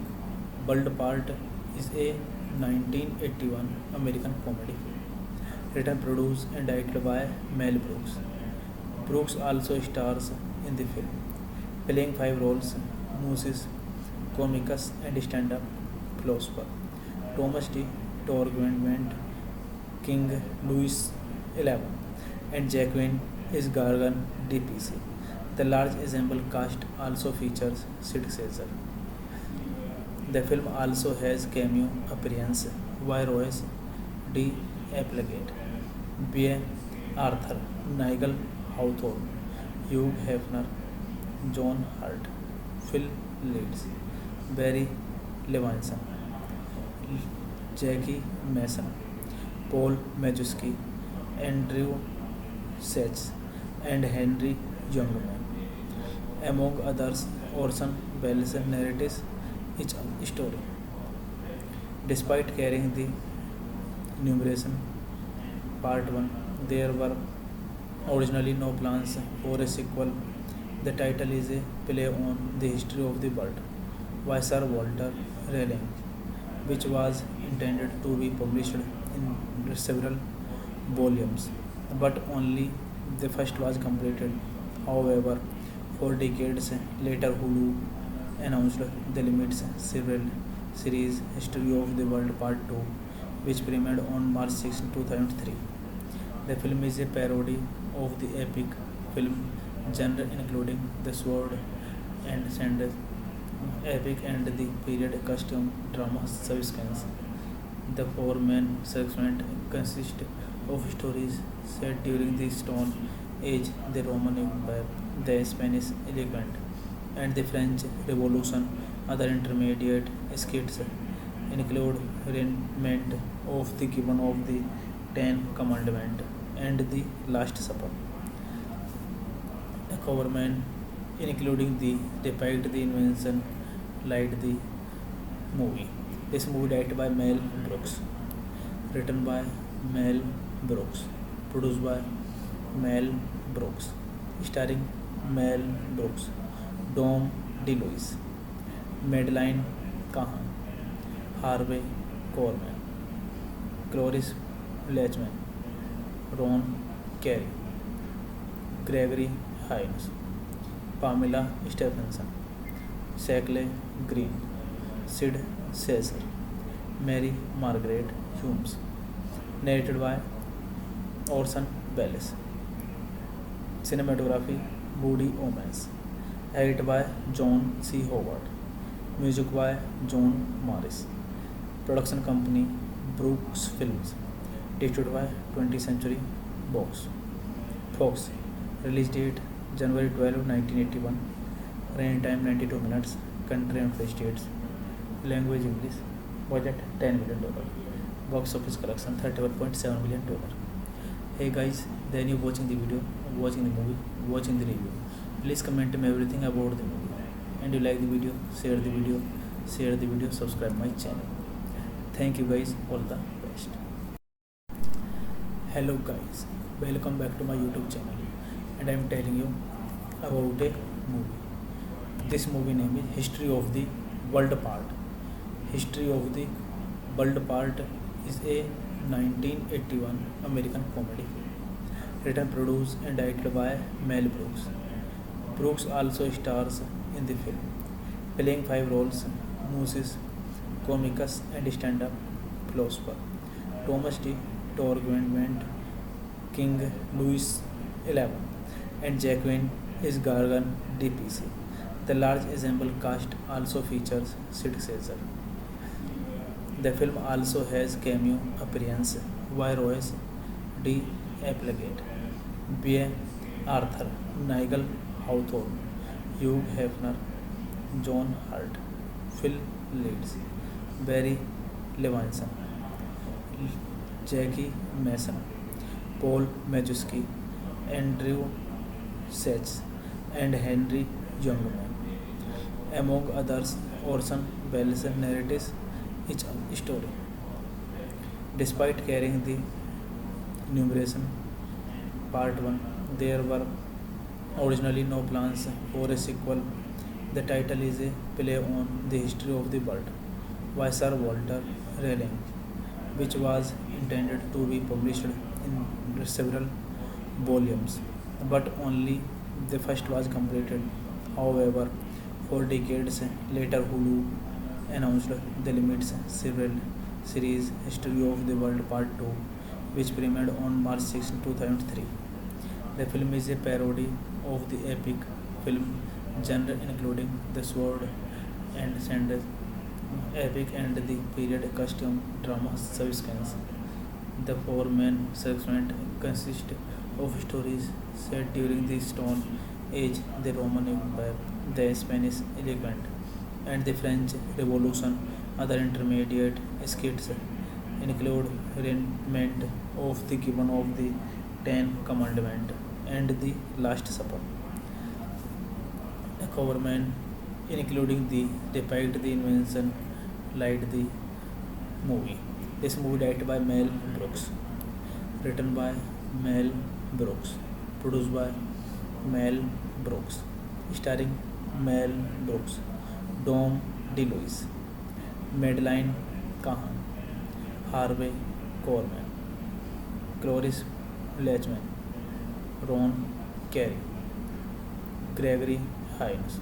Speaker 1: World Part is a 1981 American comedy film, written, produced and directed by Mel Brooks. Brooks also stars in the film, playing 5 roles: Moses, Comicus and stand-up philosopher Thomas D. Torgwent, King Louis XI, and Jacqueline is Gargan DPC. The large ensemble cast also features Sid Caesar. The film also has cameo appearance by Royce D. Applegate, B. Arthur, Nigel Hawthorne, Hugh Hefner, John Hurt, Phil Leeds, Barry Levinson, Jackie Mason, Paul Mazursky, Andrew Sachs, and Henry Youngman. Among others, Orson Welles narrates each story. Despite carrying the numeration Part 1, there were originally no plans for a sequel. The title is a play on the history of the world by Sir Walter Raleigh, which was intended to be published in several volumes, but only the first was completed. However, 4 decades later, Hulu announced the limits series History of the World Part 2, which premiered on March 6, 2003. The film is a parody of the epic film genre, including the sword and sandal epic and the period costume drama subsequence. The 4 main segments consist of stories set during the Stone Age, the Roman Empire, the Spanish Enlightenment, and the French Revolution. Other intermediate skits include reenactment of the given of the Ten Commandments and The Last Supper. A Coverman, including the Depict the Invention, Light the movie. This movie directed by Mel Brooks, written by Mel Brooks, produced by Mel Brooks, starring Mel Brooks, Dom DeLuise, Madeline Kahn, Harvey Korman, Cloris Leachman, Ron Carey, Gregory Hines, Pamela Stephenson, Shackle Green, Sid Caesar, Mary Margaret Humes. Narrated by Orson Welles. Cinematography Woody Omens. Edited by John C. Howard. Music by John Morris. Production company Brooks Films. Distributed by 20th Century Fox. Release date January 12, 1981. Running time 92 minutes. Country and free states. Language English. Budget $10 million. Box office collection $31.7 million. Hey guys, then you watching the video, watching the movie, watching the review. Please comment me everything about the movie. And you like the video, share the video, subscribe my channel. Thank you guys, all the best. Hello guys, welcome back to my YouTube channel, and I am telling you about a movie. This movie name is History of the World Part. History of the World Part is a 1981 American comedy written, produced and directed by Mel Brooks. Brooks also stars in the film, playing five roles: Moses, Comicus and stand-up philosopher, Thomas D. Torgwent, King Louis XI, and Jacqueline is Gargan DPC. The large ensemble cast also features Sid Caesar. The film also has cameo appearance by Royce D. Applegate, B. Arthur, Nigel Hawthorne, Hugh Hefner, John Hurt, Phil Leeds, Barry Levinson, Jackie Mason, Paul Mazursky, Andrew Sachs, and Henry Youngman. Among others, Orson Welles narrates each story. Despite carrying the numeration Part 1, there were originally no plans for a sequel. The title is a play on the history of the world by Sir Walter Raleigh, which was intended to be published in several volumes, but only the first was completed. However, 4 decades later, Hulu announced the limits serial series History of the World Part 2, which premiered on March 6, 2003. The film is a parody of the epic film genre, including the sword and sandal epic and the period costume drama subsequence. The four main segments consist of stories set during the Stone Age, the Roman Empire, the Spanish Enlightenment, and the French Revolution. Other intermediate skits include reenactment of the given of the Ten Commandments and the Last Supper. A coverman including the depict the invention light the movie. This movie directed by Mel Brooks, written by Mel Brooks, produced by Mel Brooks, starring Mel Brooks, Dom DeLuise, Madeline Kahn, Harvey Korman, Cloris Leachman, Ron Carey, Gregory Hines,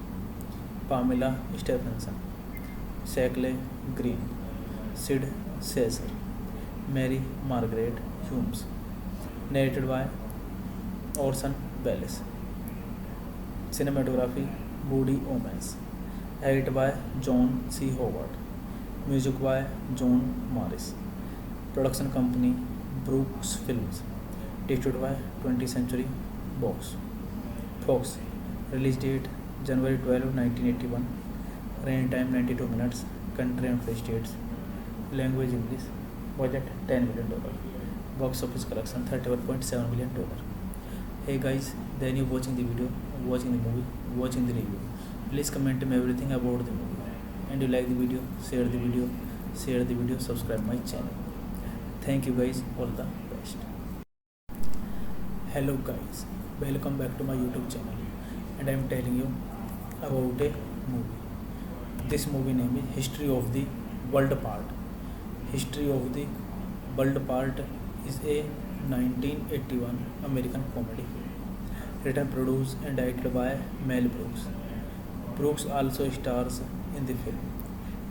Speaker 1: Pamela Stephenson, Shackle Green, Sid Caesar, Mary Margaret Humes. Narrated by Orson Welles. Cinematography Woody Omens. Edited by John C. Howard. Music by John Morris. Production company Brooks Films. Distributed by 20th Century Fox. Release date January 12, 1981. Running time 92 minutes. Country and free states. Language English. Budget $10 million. Box office collection $31.7 million. Hey guys, then you watching the video, watching the movie, watching the review. Please comment me everything about the movie. And you like the video, share the video, subscribe my channel. Thank you guys, all the best. Hello guys, welcome back to my YouTube channel, and I am telling you about a movie. This movie name is History of the World Part. History of the World Part is a 1981 American comedy written, produced and directed by Mel Brooks. Brooks also stars in the film,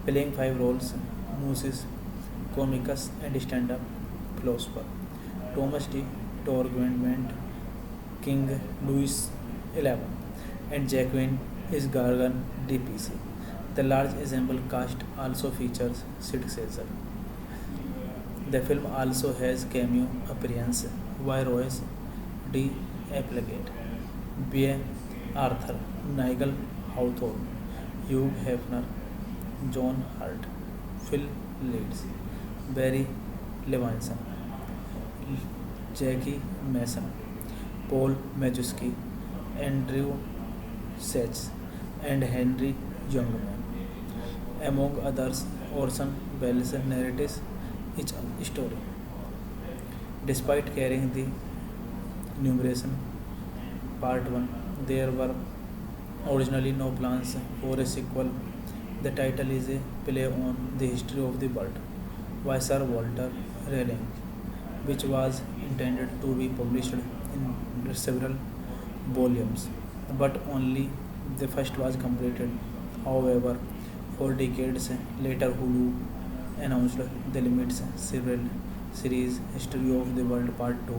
Speaker 1: playing five roles: Moses, Comicus and stand-up philosopher, Thomas D. Torgwent, King Louis XI, and Jacqueline is Gargan DPC. The large ensemble cast also features Sid Caesar. The film also has cameo appearance by Royce D. Applegate, B. Arthur, Nigel Hawthorne, Hugh Hefner, John Hurt, Phil Leeds, Barry Levinson, Jackie Mason, Paul Majewski, Andrew Sachs, and Henry Youngman. Among others, Orson Welles narrates each story. Despite carrying the numeration Part 1, there were originally no plans for a sequel. The title is a play on the history of the world by Sir Walter Raleigh, which was intended to be published in several volumes, but only the first was completed. However, 4 decades later, Hulu announced the limits serial series History of the World Part 2,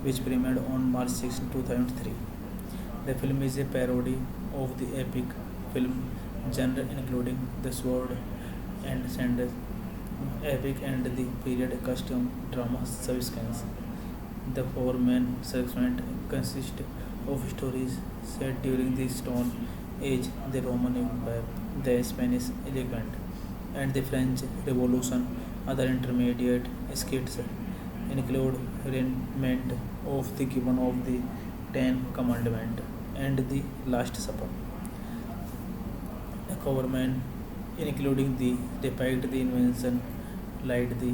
Speaker 1: which premiered on March 6, 2003. The film is a parody of the epic film genre, including the sword and sandals epic and the period costume drama subsequence. The four main segments consist of stories set during the Stone Age, the Roman Empire, the Spanish Enlightenment, and the French Revolution. Other intermediate skits include reenactment of the given of the Ten Commandments and the Last Supper. A government including the depict the invention like the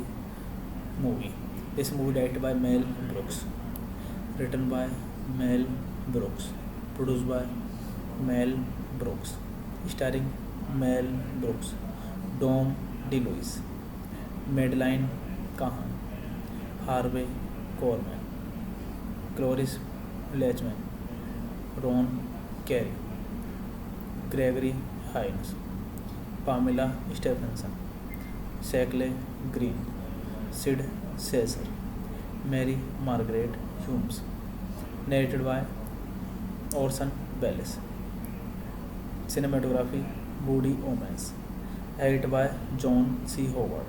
Speaker 1: movie. This movie directed by Mel Brooks, written by Mel Brooks, produced by Mel Brooks, starring Mel Brooks, Dom DeLuise, Madeline Kahn, Harvey Korman, Cloris Leachman, Ron Carey, Gregory Hines, Pamela Stephenson, Shackle Green, Sid Caesar, Mary Margaret Humes. Narrated by Orson Welles. Cinematography Woody Omens. Edited by John C. Howard.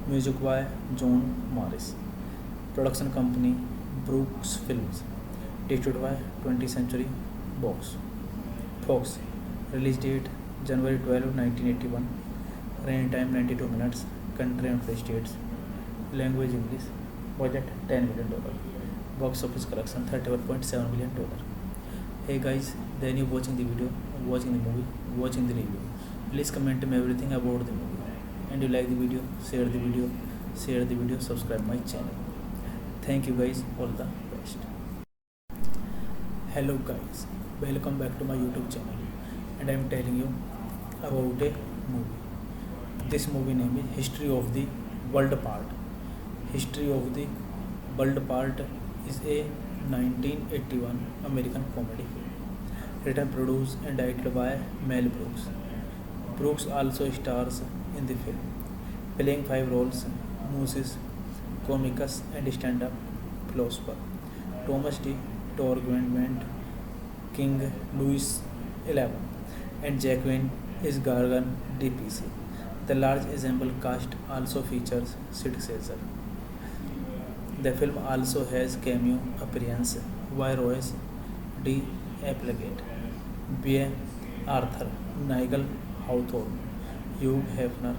Speaker 1: Music by John Morris. Production company Brooks Films. Distributed by 20th Century Fox. Release date January 12, 1981. Running time 92 minutes. Country and free states. Language English. Budget $10 million. Box office collection $31.7 million. Hey guys, then you watching the video, watching the movie, watching the review. Please comment me everything about the movie. And you like the video, share the video, subscribe my channel. Thank you guys, all the best. Hello guys, welcome back to my YouTube channel, and I am telling you about a movie. This movie name is History of the World Part. History of the World Part is a 1981 American comedy film, written, produced and directed by Mel Brooks. Brooks also stars in the film, playing 5 roles: Moses, Comicus and stand-up philosopher Thomas D. Torgment, King Louis XI, and Jacqueline is Gargan DPC. The large ensemble cast also features Sid Caesar. The film also has cameo appearance by Royce D. Applegate, B. Arthur, Nigel Hawthorne, Hugh Hefner,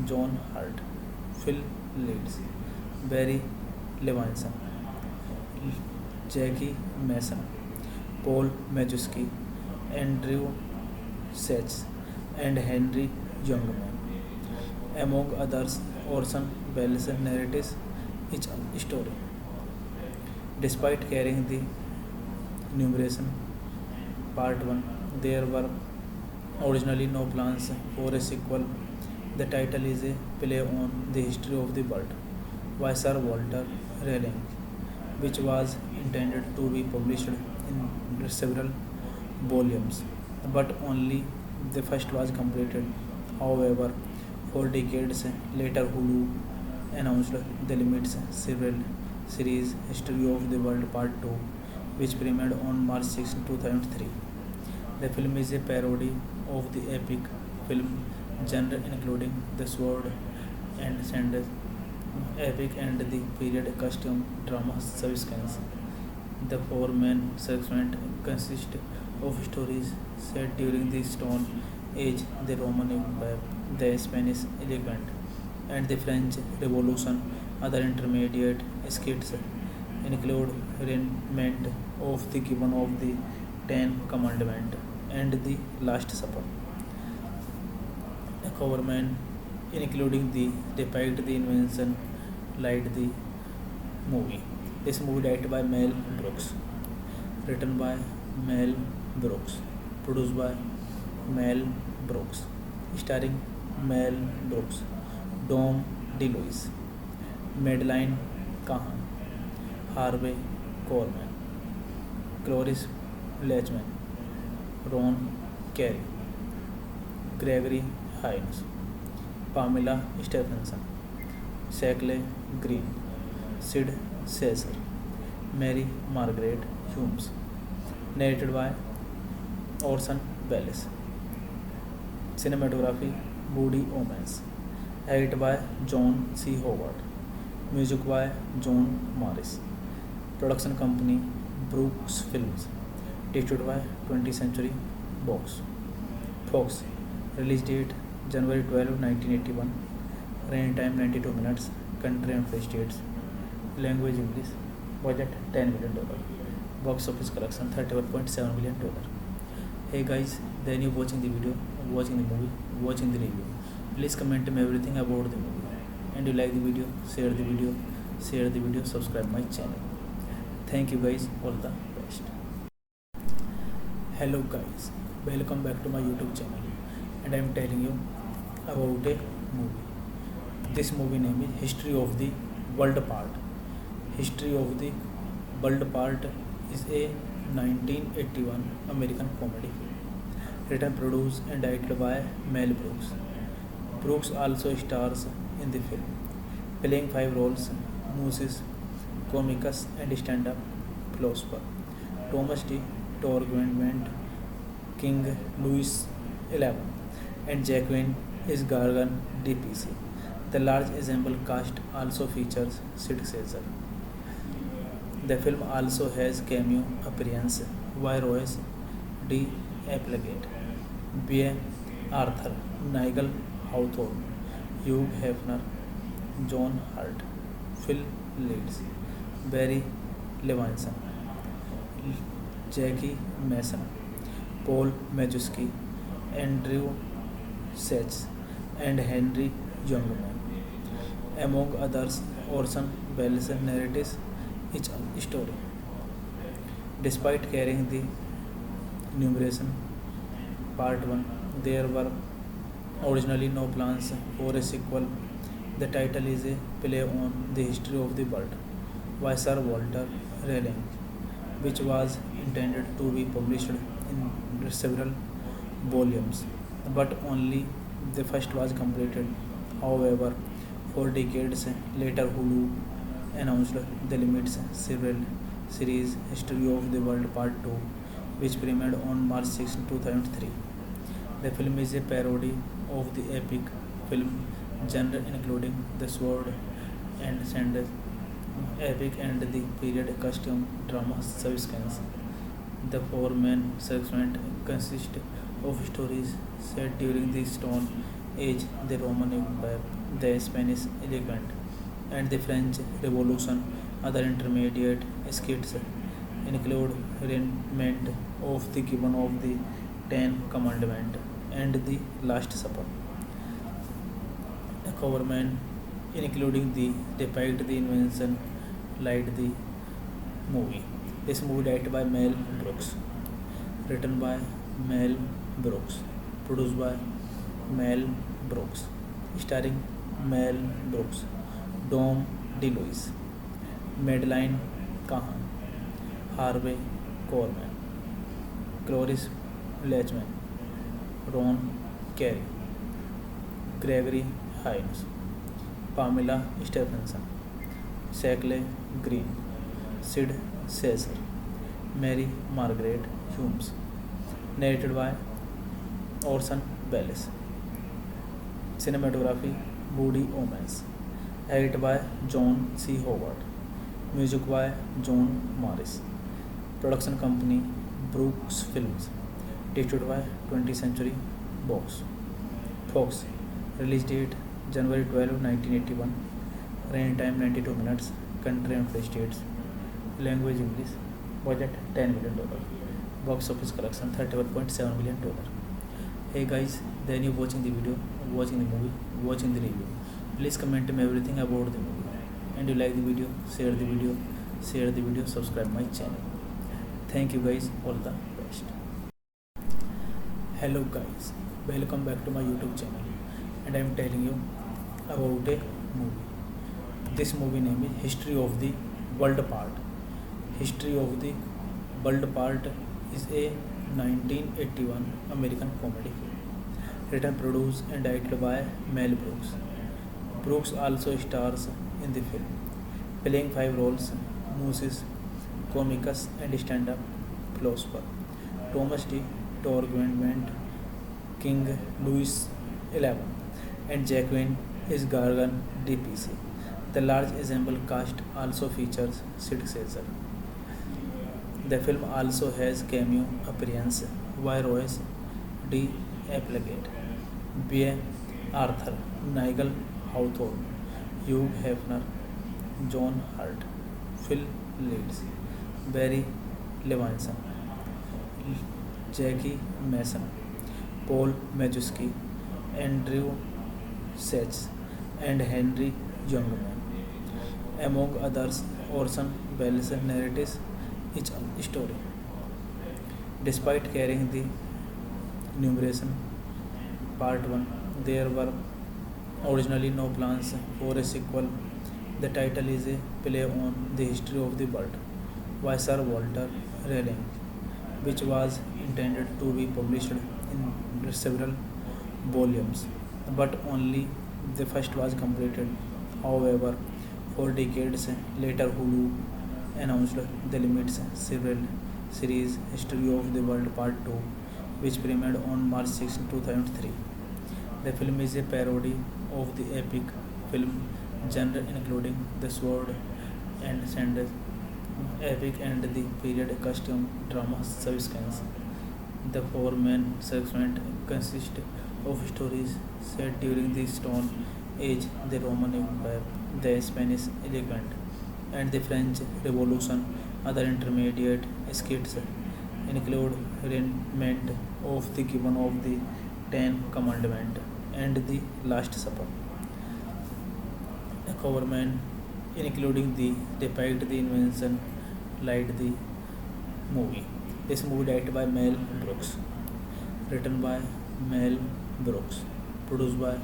Speaker 1: John Hurt, Phil Leeds, Barry Levinson, Jackie Mason, Paul Majewski, Andrew Sachs, and Henry Youngman. Among others, Orson Welles narrates each story. Despite carrying the numeration Part 1, there were originally no plans for a sequel. The title is a play on the history of the world by Sir Walter Raleigh, which was intended to be published in several volumes, but only the first was completed. However, 4 decades later, Hulu announced the limits serial series History of the World Part 2, which premiered on March 6, 2003. The film is a parody of the epic film genre, including the sword and sandals epic and the period costume drama subsequence. The 4 main segments consist of stories set during the Stone Age, the Roman Empire, the Spanish Enlightenment, and the French Revolution. Other intermediate skits include Remnant of the Given of the Ten Commandment and the Last Supper. A government including the depict the invention light the movie. This movie directed by Mel Brooks, written by Mel Brooks, produced by Mel Brooks, starring Mel Brooks, Dom DeLuise, Madeline Kahn, Harvey Korman, Cloris Leachman, Ron Carey, Gregory Hines, Pamela Stephenson, Shackle Green, Sid Caesar, Mary Margaret Humes. Narrated by Orson Welles. Cinematography Woody Omens. Edited by John C. Howard. Music by John Morris. Production company Brooks Films. Distributed by 20th Century Fox. Fox. Release date January 12, 1981. Running time 92 minutes. Country and free states. Language English. Budget $10 million. Box office collection $31.7 million. Hey guys, then you watching the video, watching the movie, watching the review. Please comment me everything about the movie. And you like the video, share the video, subscribe my channel. Thank you guys, all the best. Hello guys, welcome back to my YouTube channel, and I am telling you about a movie. This movie name is History of the World Part. History of the World Part is a 1981 American comedy film, written, produced and directed by Mel Brooks. Brooks also stars in the film, playing 5 roles: Moses, Comicus and stand-up philosopher, Thomas D. Torgwent, King Louis XI, and Jacqueline is Gargan DPC. The large ensemble cast also features Sid Caesar. The film also has cameo appearance by Royce D. Applegate, B. Arthur, Nigel Hawthorne, Hugh Hefner, John Hurt, Phil Leeds, Barry Levinson, Jackie Mason, Paul Mazursky, Andrew Sachs, and Henry Youngman. Among others, Orson Welles narrates each story. Despite carrying the numeration Part 1, there were originally no plans for a sequel. The title is a play on the history of the world by Sir Walter Raleigh, which was intended to be published in several volumes, but only the first was completed. However, 4 decades later, Hulu announced the limits several series History of the World Part 2, which premiered on March 6, 2003. The film is a parody of the epic film genre, including the sword and sandals epic and the period costume drama subsequence. The 4 main segments consist of stories set during the Stone Age, the Roman Empire, the Spanish Enlightenment, and the French Revolution. Other intermediate skits include Remnant of the Given of the Ten Commandment and the Last Supper. A government including the depict the invention light the movie. This movie directed by Mel Brooks, written by Mel Brooks, produced by Mel Brooks, starring Mel Brooks, Dom DeLuise, Madeline Kahn, Harvey Korman, Cloris Leachman, Ron Carey, Gregory Hines, Pamela Stephenson, Shackle Green, Sid Caesar, Mary Margaret Humes. Narrated by Orson Welles. Cinematography Woody Omens. Edited by John C. Howard. Music by John Morris. Production company Brooks Films. Distributed by 20th Century Fox. Fox. Release date January 12, 1981. Running time 92 minutes. Country and free states. Language English. Budget $10 million. Box office collection $31.7 million. Hey guys, then you watching the video, watching the movie, watching the review. Please comment me everything about the movie. And you like the video, share the video, subscribe my channel. Thank you guys, all the best. Hello guys, welcome back to my YouTube channel, and I am telling you about a movie. This movie name is History of the World Part. History of the World Part is a 1981 American comedy film, written, produced and directed by Mel Brooks. Brooks also stars in the film, playing 5 roles: Moses, comicus and stand-up philosopher, Thomas D. Torgwent, King Louis XI, and Jacqueline is Gargan DPC. The large ensemble cast also features Sid Caesar. The film also has cameo appearance by Royce D. Applegate, B. Arthur, Nigel Hawthorne, Hugh Hefner, John Hurt, Phil Leeds, Barry Levinson, Jackie Mason, Paul Mazursky, Andrew Sachs, and Henry Youngman. Among others, Orson Welles narrates each story. Despite carrying the numeration Part 1, there were originally no plans for a sequel. The title is a play on the history of the world by Sir Walter Raleigh, which was intended to be published in several volumes, but only the first was completed. However, 4 decades later, Hulu announced the limits several series History of the World Part 2, which premiered on March 6, 2003. The film is a parody of the epic film genre, including the sword and sandals epic and the period costume drama subsequence. The 4 main segments consist of stories set during the Stone Age, the Roman Empire, the Spanish Enlightenment, and the French Revolution. Other intermediate skits include reenactment of the given of the Ten Commandments and the Last Supper. A government including the depict the invention light the movie. This movie directed by Mel Brooks, written by Mel Brooks, produced by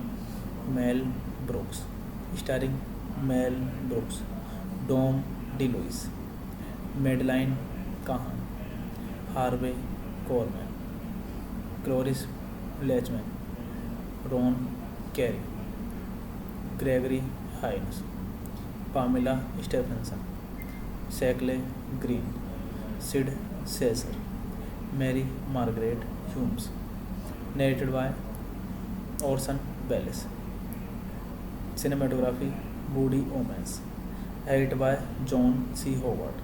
Speaker 1: Mel Brooks, starring Mel Brooks, Dom DeLuise, Madeline Kahn, Harvey Korman, Cloris Leachman, Ron Carey, Gregory Hines, Pamela Stephenson, Shackle Green, Sid Caesar, Mary Margaret Humes. Narrated by Orson Welles. Cinematography Woody Omens. Edited by John C. Howard.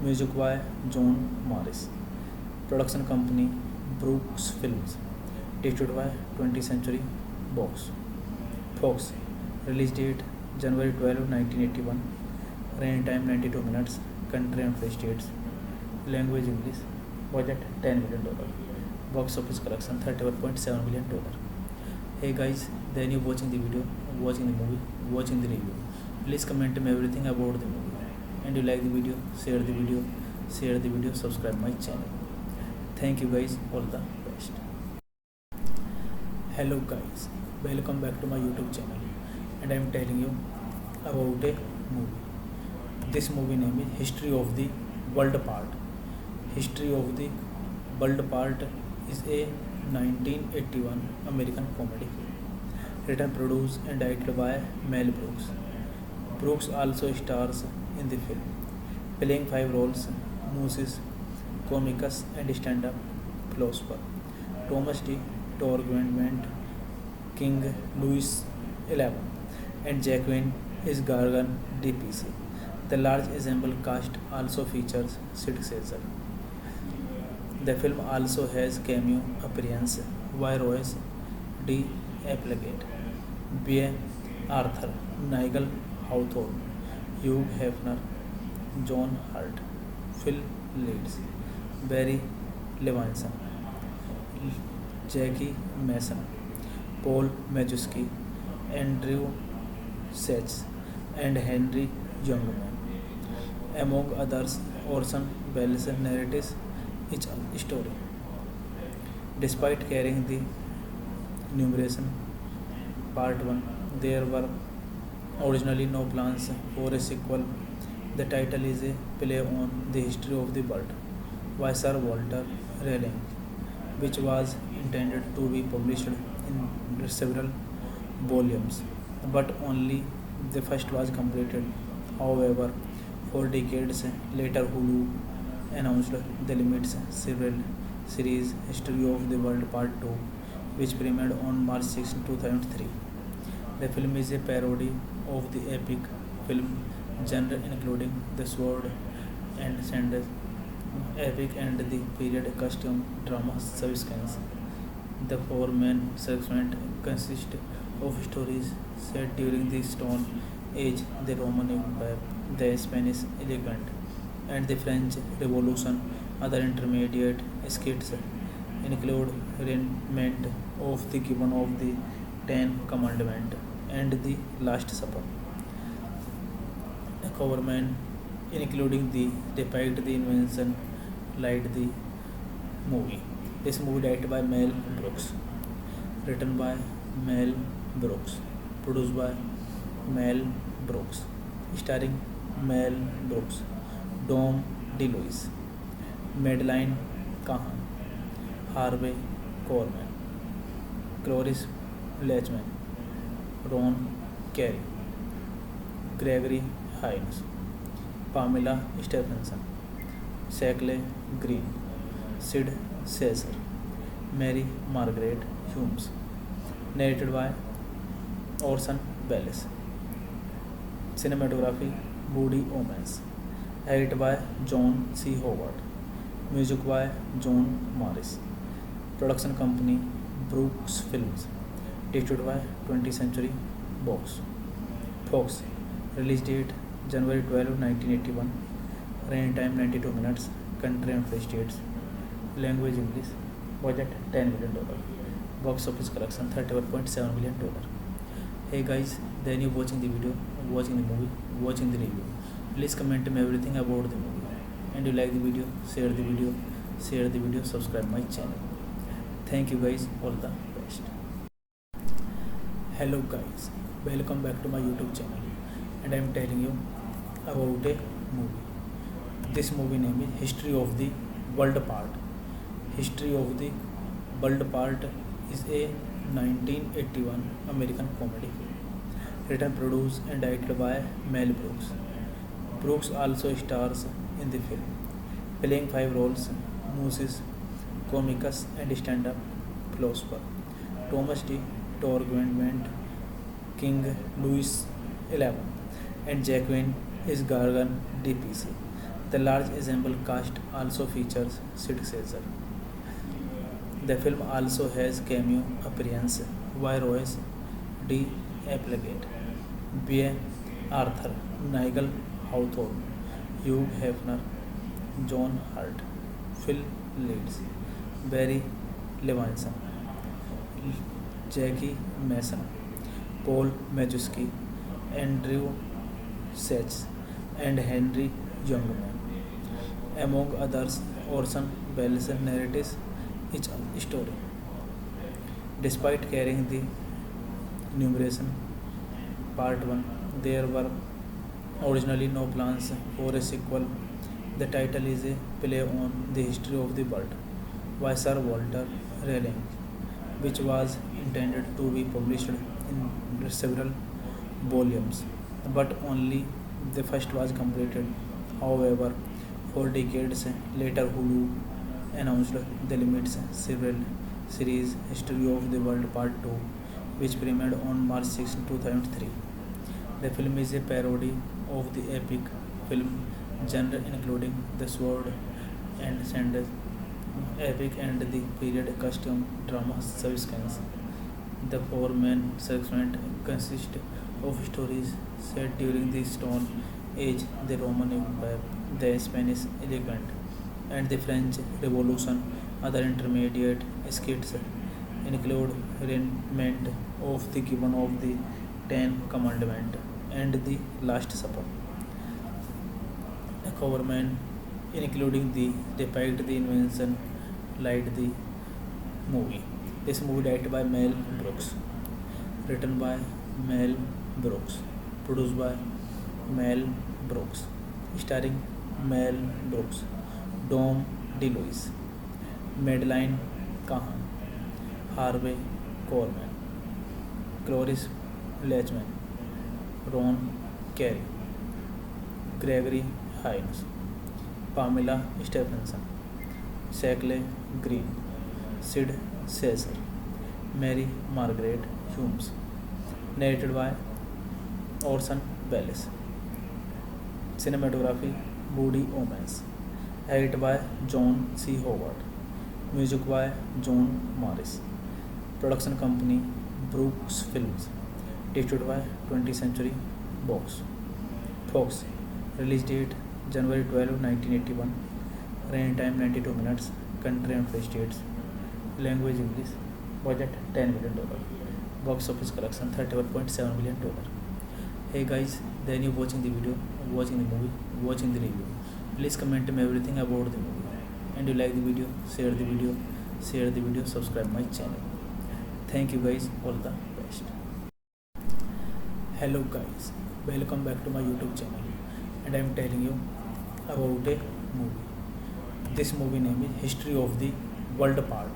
Speaker 1: Music by John Morris. Production company Brooks Films. Distributed by 20th Century Fox. Release date January 12, 1981. Running time 92 minutes. Country and free states. Language English. Budget $10 million. Box office collection $31.7 million. Hey guys, then you watching the video, watching the movie, watching the review. Please comment me everything about the movie. And you like the video, share the video, subscribe my channel. Thank you guys, all the best. Hello guys, welcome back to my YouTube channel, and I am telling you about a movie. This movie name is History of the World Part. History of the World Part is a 1981 American comedy film, written, produced and directed by Mel Brooks. Brooks also stars in the film, playing 5 roles: Moses, comicus and stand-up philosopher, Thomas D. Torgwent, King Louis XI, and Jacqueline is Gargan DPC. The large ensemble cast also features Sid Caesar. The film also has cameo appearance by Royce D. Applegate, B. Arthur, Nigel Hawthorne, Hugh Hefner, John Hurt, Phil Leeds, Barry Levinson, Jackie Mason, Paul Mazursky, Andrew Sachs, and Henry Youngman. Among others, Orson Welles narrates each story. Despite carrying the numeration Part 1, there were originally no plans for a sequel. The title is a play on the history of the world by Sir Walter Raleigh, which was intended to be published in several volumes, but only the first was completed. However, 4 decades later, Hulu announced the limits several series History of the World Part 2, which premiered on March 6, 2003. The film is a parody of the epic film genre, including the sword and sandals epic and the period costume drama subsequence. The four main segments consist of stories set during the Stone Age, the Roman Empire, the Spanish Enlightenment, and the French Revolution. Other intermediate skits include reenactment of the given of the Ten Commandments and the Last Supper. A government including the depict the invention like the movie. This movie directed by Mel Brooks, written by Mel Brooks, produced by Mel Brooks, starring Mel Brooks, Dom DeLuise, Madeline Kahn, Harvey Korman, Cloris Leachman, Ron Carey, Gregory Hines, Pamela Stephenson, Shackle Green, Sid Caesar, Mary Margaret Humes. Narrated by Orson Welles. Cinematography Woody Omens. Edited by John C. Howard. Music by John Morris. Production company Brooks Films. Distributed by 20th Century Fox. Release date January 12, 1981. Running time 92 minutes. Country and free states. Language English. Budget $10 million. Box office collection $31.7 million. Hey guys, then you watching the video, watching the movie, watching the review. Please comment me everything about the movie. And you like the video, share the video, subscribe my channel. Thank you guys, all the best. Hello guys, welcome back to my YouTube channel, and I am telling you about a movie. This movie name is History of the World Part. History of the World Part is a 1981 American comedy film, written, produced, and directed by Mel Brooks. Brooks also stars in the film, playing 5 roles: Moses, Comicus, and stand-up philosopher Thomas D. Torgwent, King Louis XI, and Jacqueline is Gargan DPC. The large ensemble cast also features Sid Caesar. The film also has cameo appearances by Royce D. Applegate, B. Arthur, Nigel Hawthorne, Hugh Hefner, John Hurt, Phil Leeds, Barry Levinson, Jackie Mason, Paul Mazursky, Andrew Sachs, and Henry Youngman. Among others, Orson Welles narrates each story. Despite carrying the numeration Part 1, there were originally no plans for a sequel. The title is a play on the history of the world by Sir Walter Raleigh, which was intended to be published in several volumes, but only the first was completed. However, 4 decades later, Hulu announced the limits several series History of the World Part 2, which premiered on March 6, 2003. The film is a parody of the epic film genre, including the sword and sandals epic and the period costume drama subsequence. The four main segments consist of stories set during the Stone Age, the Roman Empire, the Spanish Enlightenment, and the French Revolution. Other intermediate skits include Remnant of the Given of the Ten Commandments and the Last Supper. A government including the depict the invention like the movie. This movie directed by Mel Brooks, written by Mel Brooks, produced by Mel Brooks, starring Mel Brooks, Dom DeLuise, Madeline Kahan, Harvey Korman, Cloris Leachman, Ron Carey, Gregory Hines, Pamela Stephenson, Shackle Green, Sid Caesar, Mary Margaret Humes. Narrated by Orson Welles. Cinematography Woody Omens. Edited by John C. Howard. Music by John Morris. Production company Brooks Films. Distributed by 20th Century Fox. Release date January 12, 1981. Running time 92 minutes. Country and free states. Language English. Budget $10 million. Box office collection $31.7 million. Hey guys, then you're watching the video, watching the movie, watching the review. Please comment me everything about the movie. And you like the video, share the video, subscribe my channel. Thank you guys, all the best. Hello guys, welcome back to my YouTube channel, and I am telling you about a movie. This movie name is History of the World Part.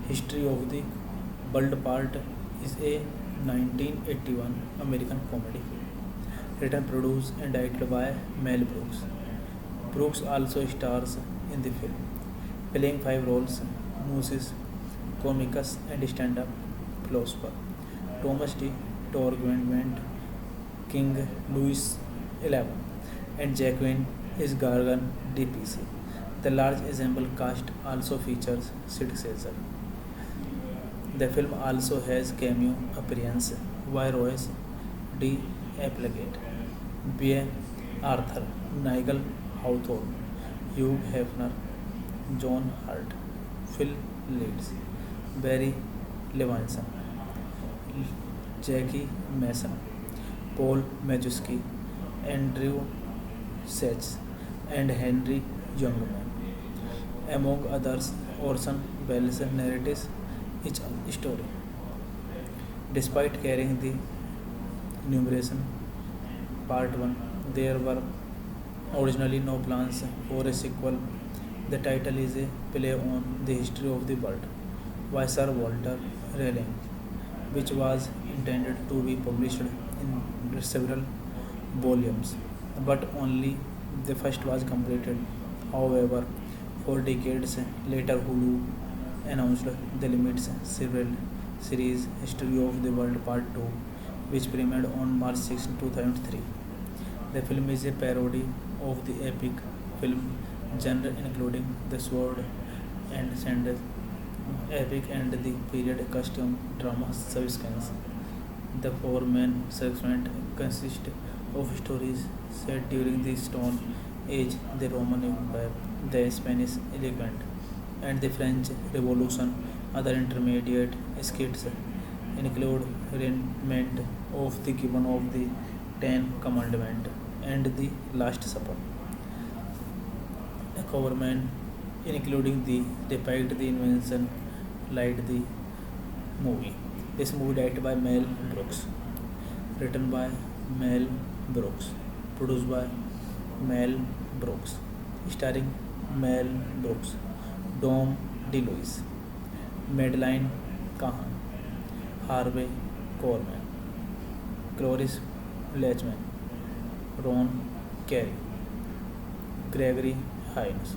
Speaker 1: History of the World Part is a 1981 American comedy film, written, produced and directed by Mel Brooks. Brooks also stars in the film, playing 5 roles: Moses, Comicus and stand-up philosopher Thomas D. Torgwent, King Louis XI, and Jacqueline is Gargan DPC. The large ensemble cast also features Sid Caesar. The film also has cameo appearance by Royce D. Applegate, B. Arthur, Nigel Hawthorne, Hugh Hefner, John Hurt, Phil Leeds, Barry Levinson, Jackie Mason, Paul Mazursky, Andrew Sachs, and Henry Youngman. Among others, Orson Welles narrates each story. Despite carrying the numeration Part 1, there were originally no plans for a sequel. The title is a play on the history of the world by Sir Walter Raleigh, which was intended to be published in several volumes, but only the first was completed. However, 4 decades later, Hulu announced the limits serial series History of the World Part 2, which premiered on March 6, 2003. The film is a parody of the epic film genre, including the sword and sandal epic and the period costume drama subsequence. The 4 main segments consist of stories set during the Stone Age, the Roman Empire, the Spanish Enlightenment, and the French Revolution. Other intermediate skits include Remnant of the Given of the Ten Commandments and the Last Supper. A government including the depict the invention like the movie. This movie directed by Mel Brooks, written by Mel Brooks, produced by Mel Brooks, starring Mel Brooks, Dom DeLuise, Madeline Kahan, Harvey Korman, Cloris Leachman, Ron Carey, Gregory Hines,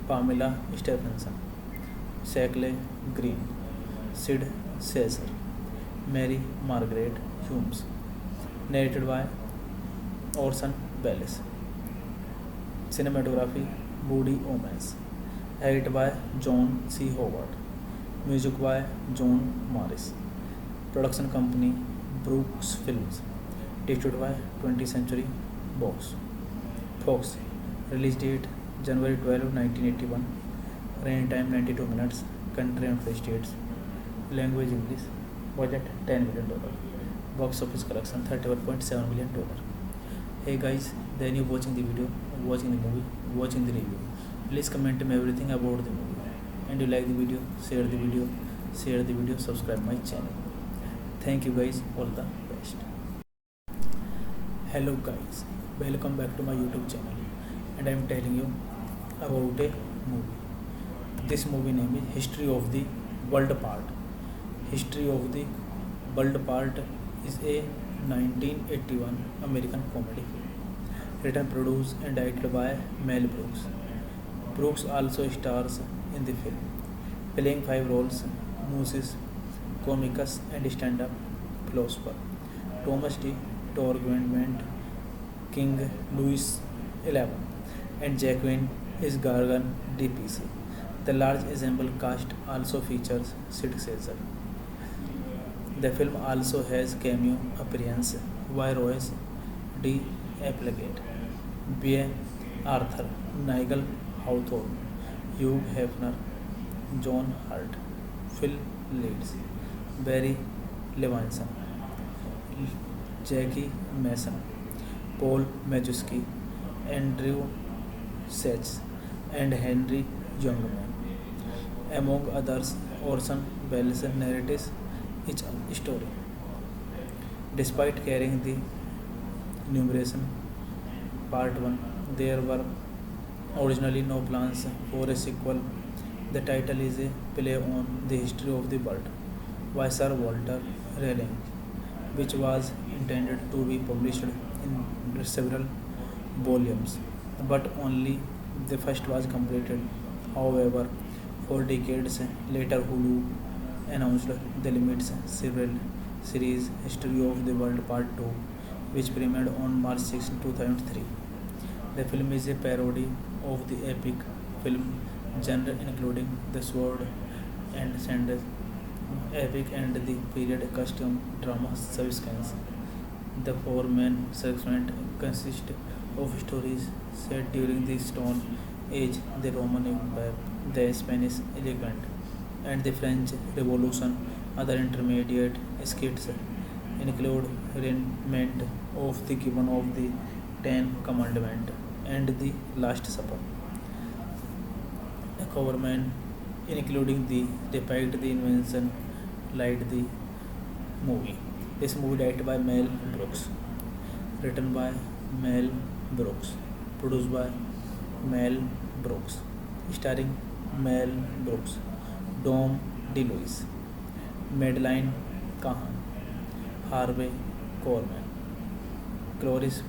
Speaker 1: Pamela Stephenson, Shackle Green, Sid Caesar, Mary Margaret Humes. Narrated by Orson Welles. Cinematography Woody Omens. Edited by John C. Howard. Music by John Morris. Production company Brooks Films, distributed by 20th Century Box. Fox. Release date January 12, 1981. Running time 92 minutes. Country and free states. Language English. Budget $10 million. Box office collection $31.7 million. Hey guys, then you watching the video, watching the movie, watching the review. Please comment me everything about the movie. And you like the video, share the video, subscribe my channel. Thank you guys, all the best. Hello guys, welcome back to my YouTube channel, and I am telling you about a movie. This movie name is History of the World Part. History of the World Part is a 1981 American comedy film, written, produced and directed by Mel Brooks. Brooks also stars in the film, playing 5 roles: Moses, comicus and stand-up philosopher Thomas D. Torgwent, King Louis XI, and Jacqueline is Gargan DPC. The large ensemble cast also features Sid Caesar. The film also has cameo appearance by Royce D. Applegate, B. Arthur, Nigel Hawthorne, Hugh Hefner, John Hurt, Phil Leeds, Barry Levinson, Jackie Mason, Paul Mazursky, Andrew Sachs, and Henry Youngman. Among others, Orson Welles narrates each story. Despite carrying the numeration Part 1, there were originally no plans for a sequel. The title is a play on the history of the world by Sir Walter Raleigh, which was intended to be published in several volumes, but only the first was completed. However, 4 decades later, Hulu announced the limits series History of the World Part 2, which premiered on March 6, 2003. The film is a parody of the epic film genre, including the sword and sandals epic and the period costume drama subsequence. The 4 main segments consist of stories set during the Stone Age, the Roman Empire, the Spanish Enlightenment, and the French Revolution. Other intermediate skits include reenactment of the given of the Ten Commandments and the Last Supper. A coverman including the depict the invention light the movie. This movie directed by Mel Brooks, written by Mel Brooks, produced by Mel Brooks, starring Mel Brooks, Dom DeLuise, Madeline Kahn, Harvey Korman, Cloris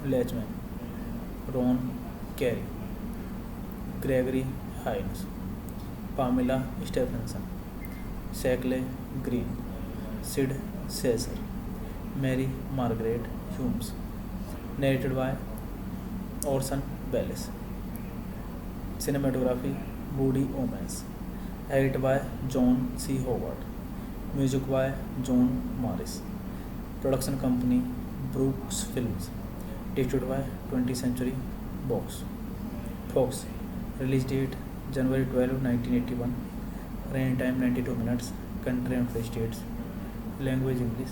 Speaker 1: Leachman, Ron Carey, Gregory Hines, Pamela Stephenson, Shackle Green, Sid Caesar, Mary Margaret Humes. Narrated by Orson Welles. Cinematography Woody Omens. Edited by John C. Howard. Music by John Morris. Production company Brooks Films. Distributed by 20th Century Box. Fox. Release date January 12, 1981. Running time 92 minutes. Country and free states. Language English.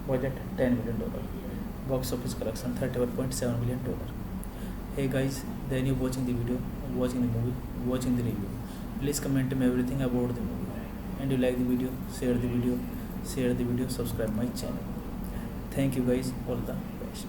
Speaker 1: Budget $10 million. Box office collection $31.7 million. Hey guys, then you watching the video, watching the movie, watching the review. Please comment me everything about the movie. And you like the video, share the video, subscribe my channel. Thank you guys, all the best.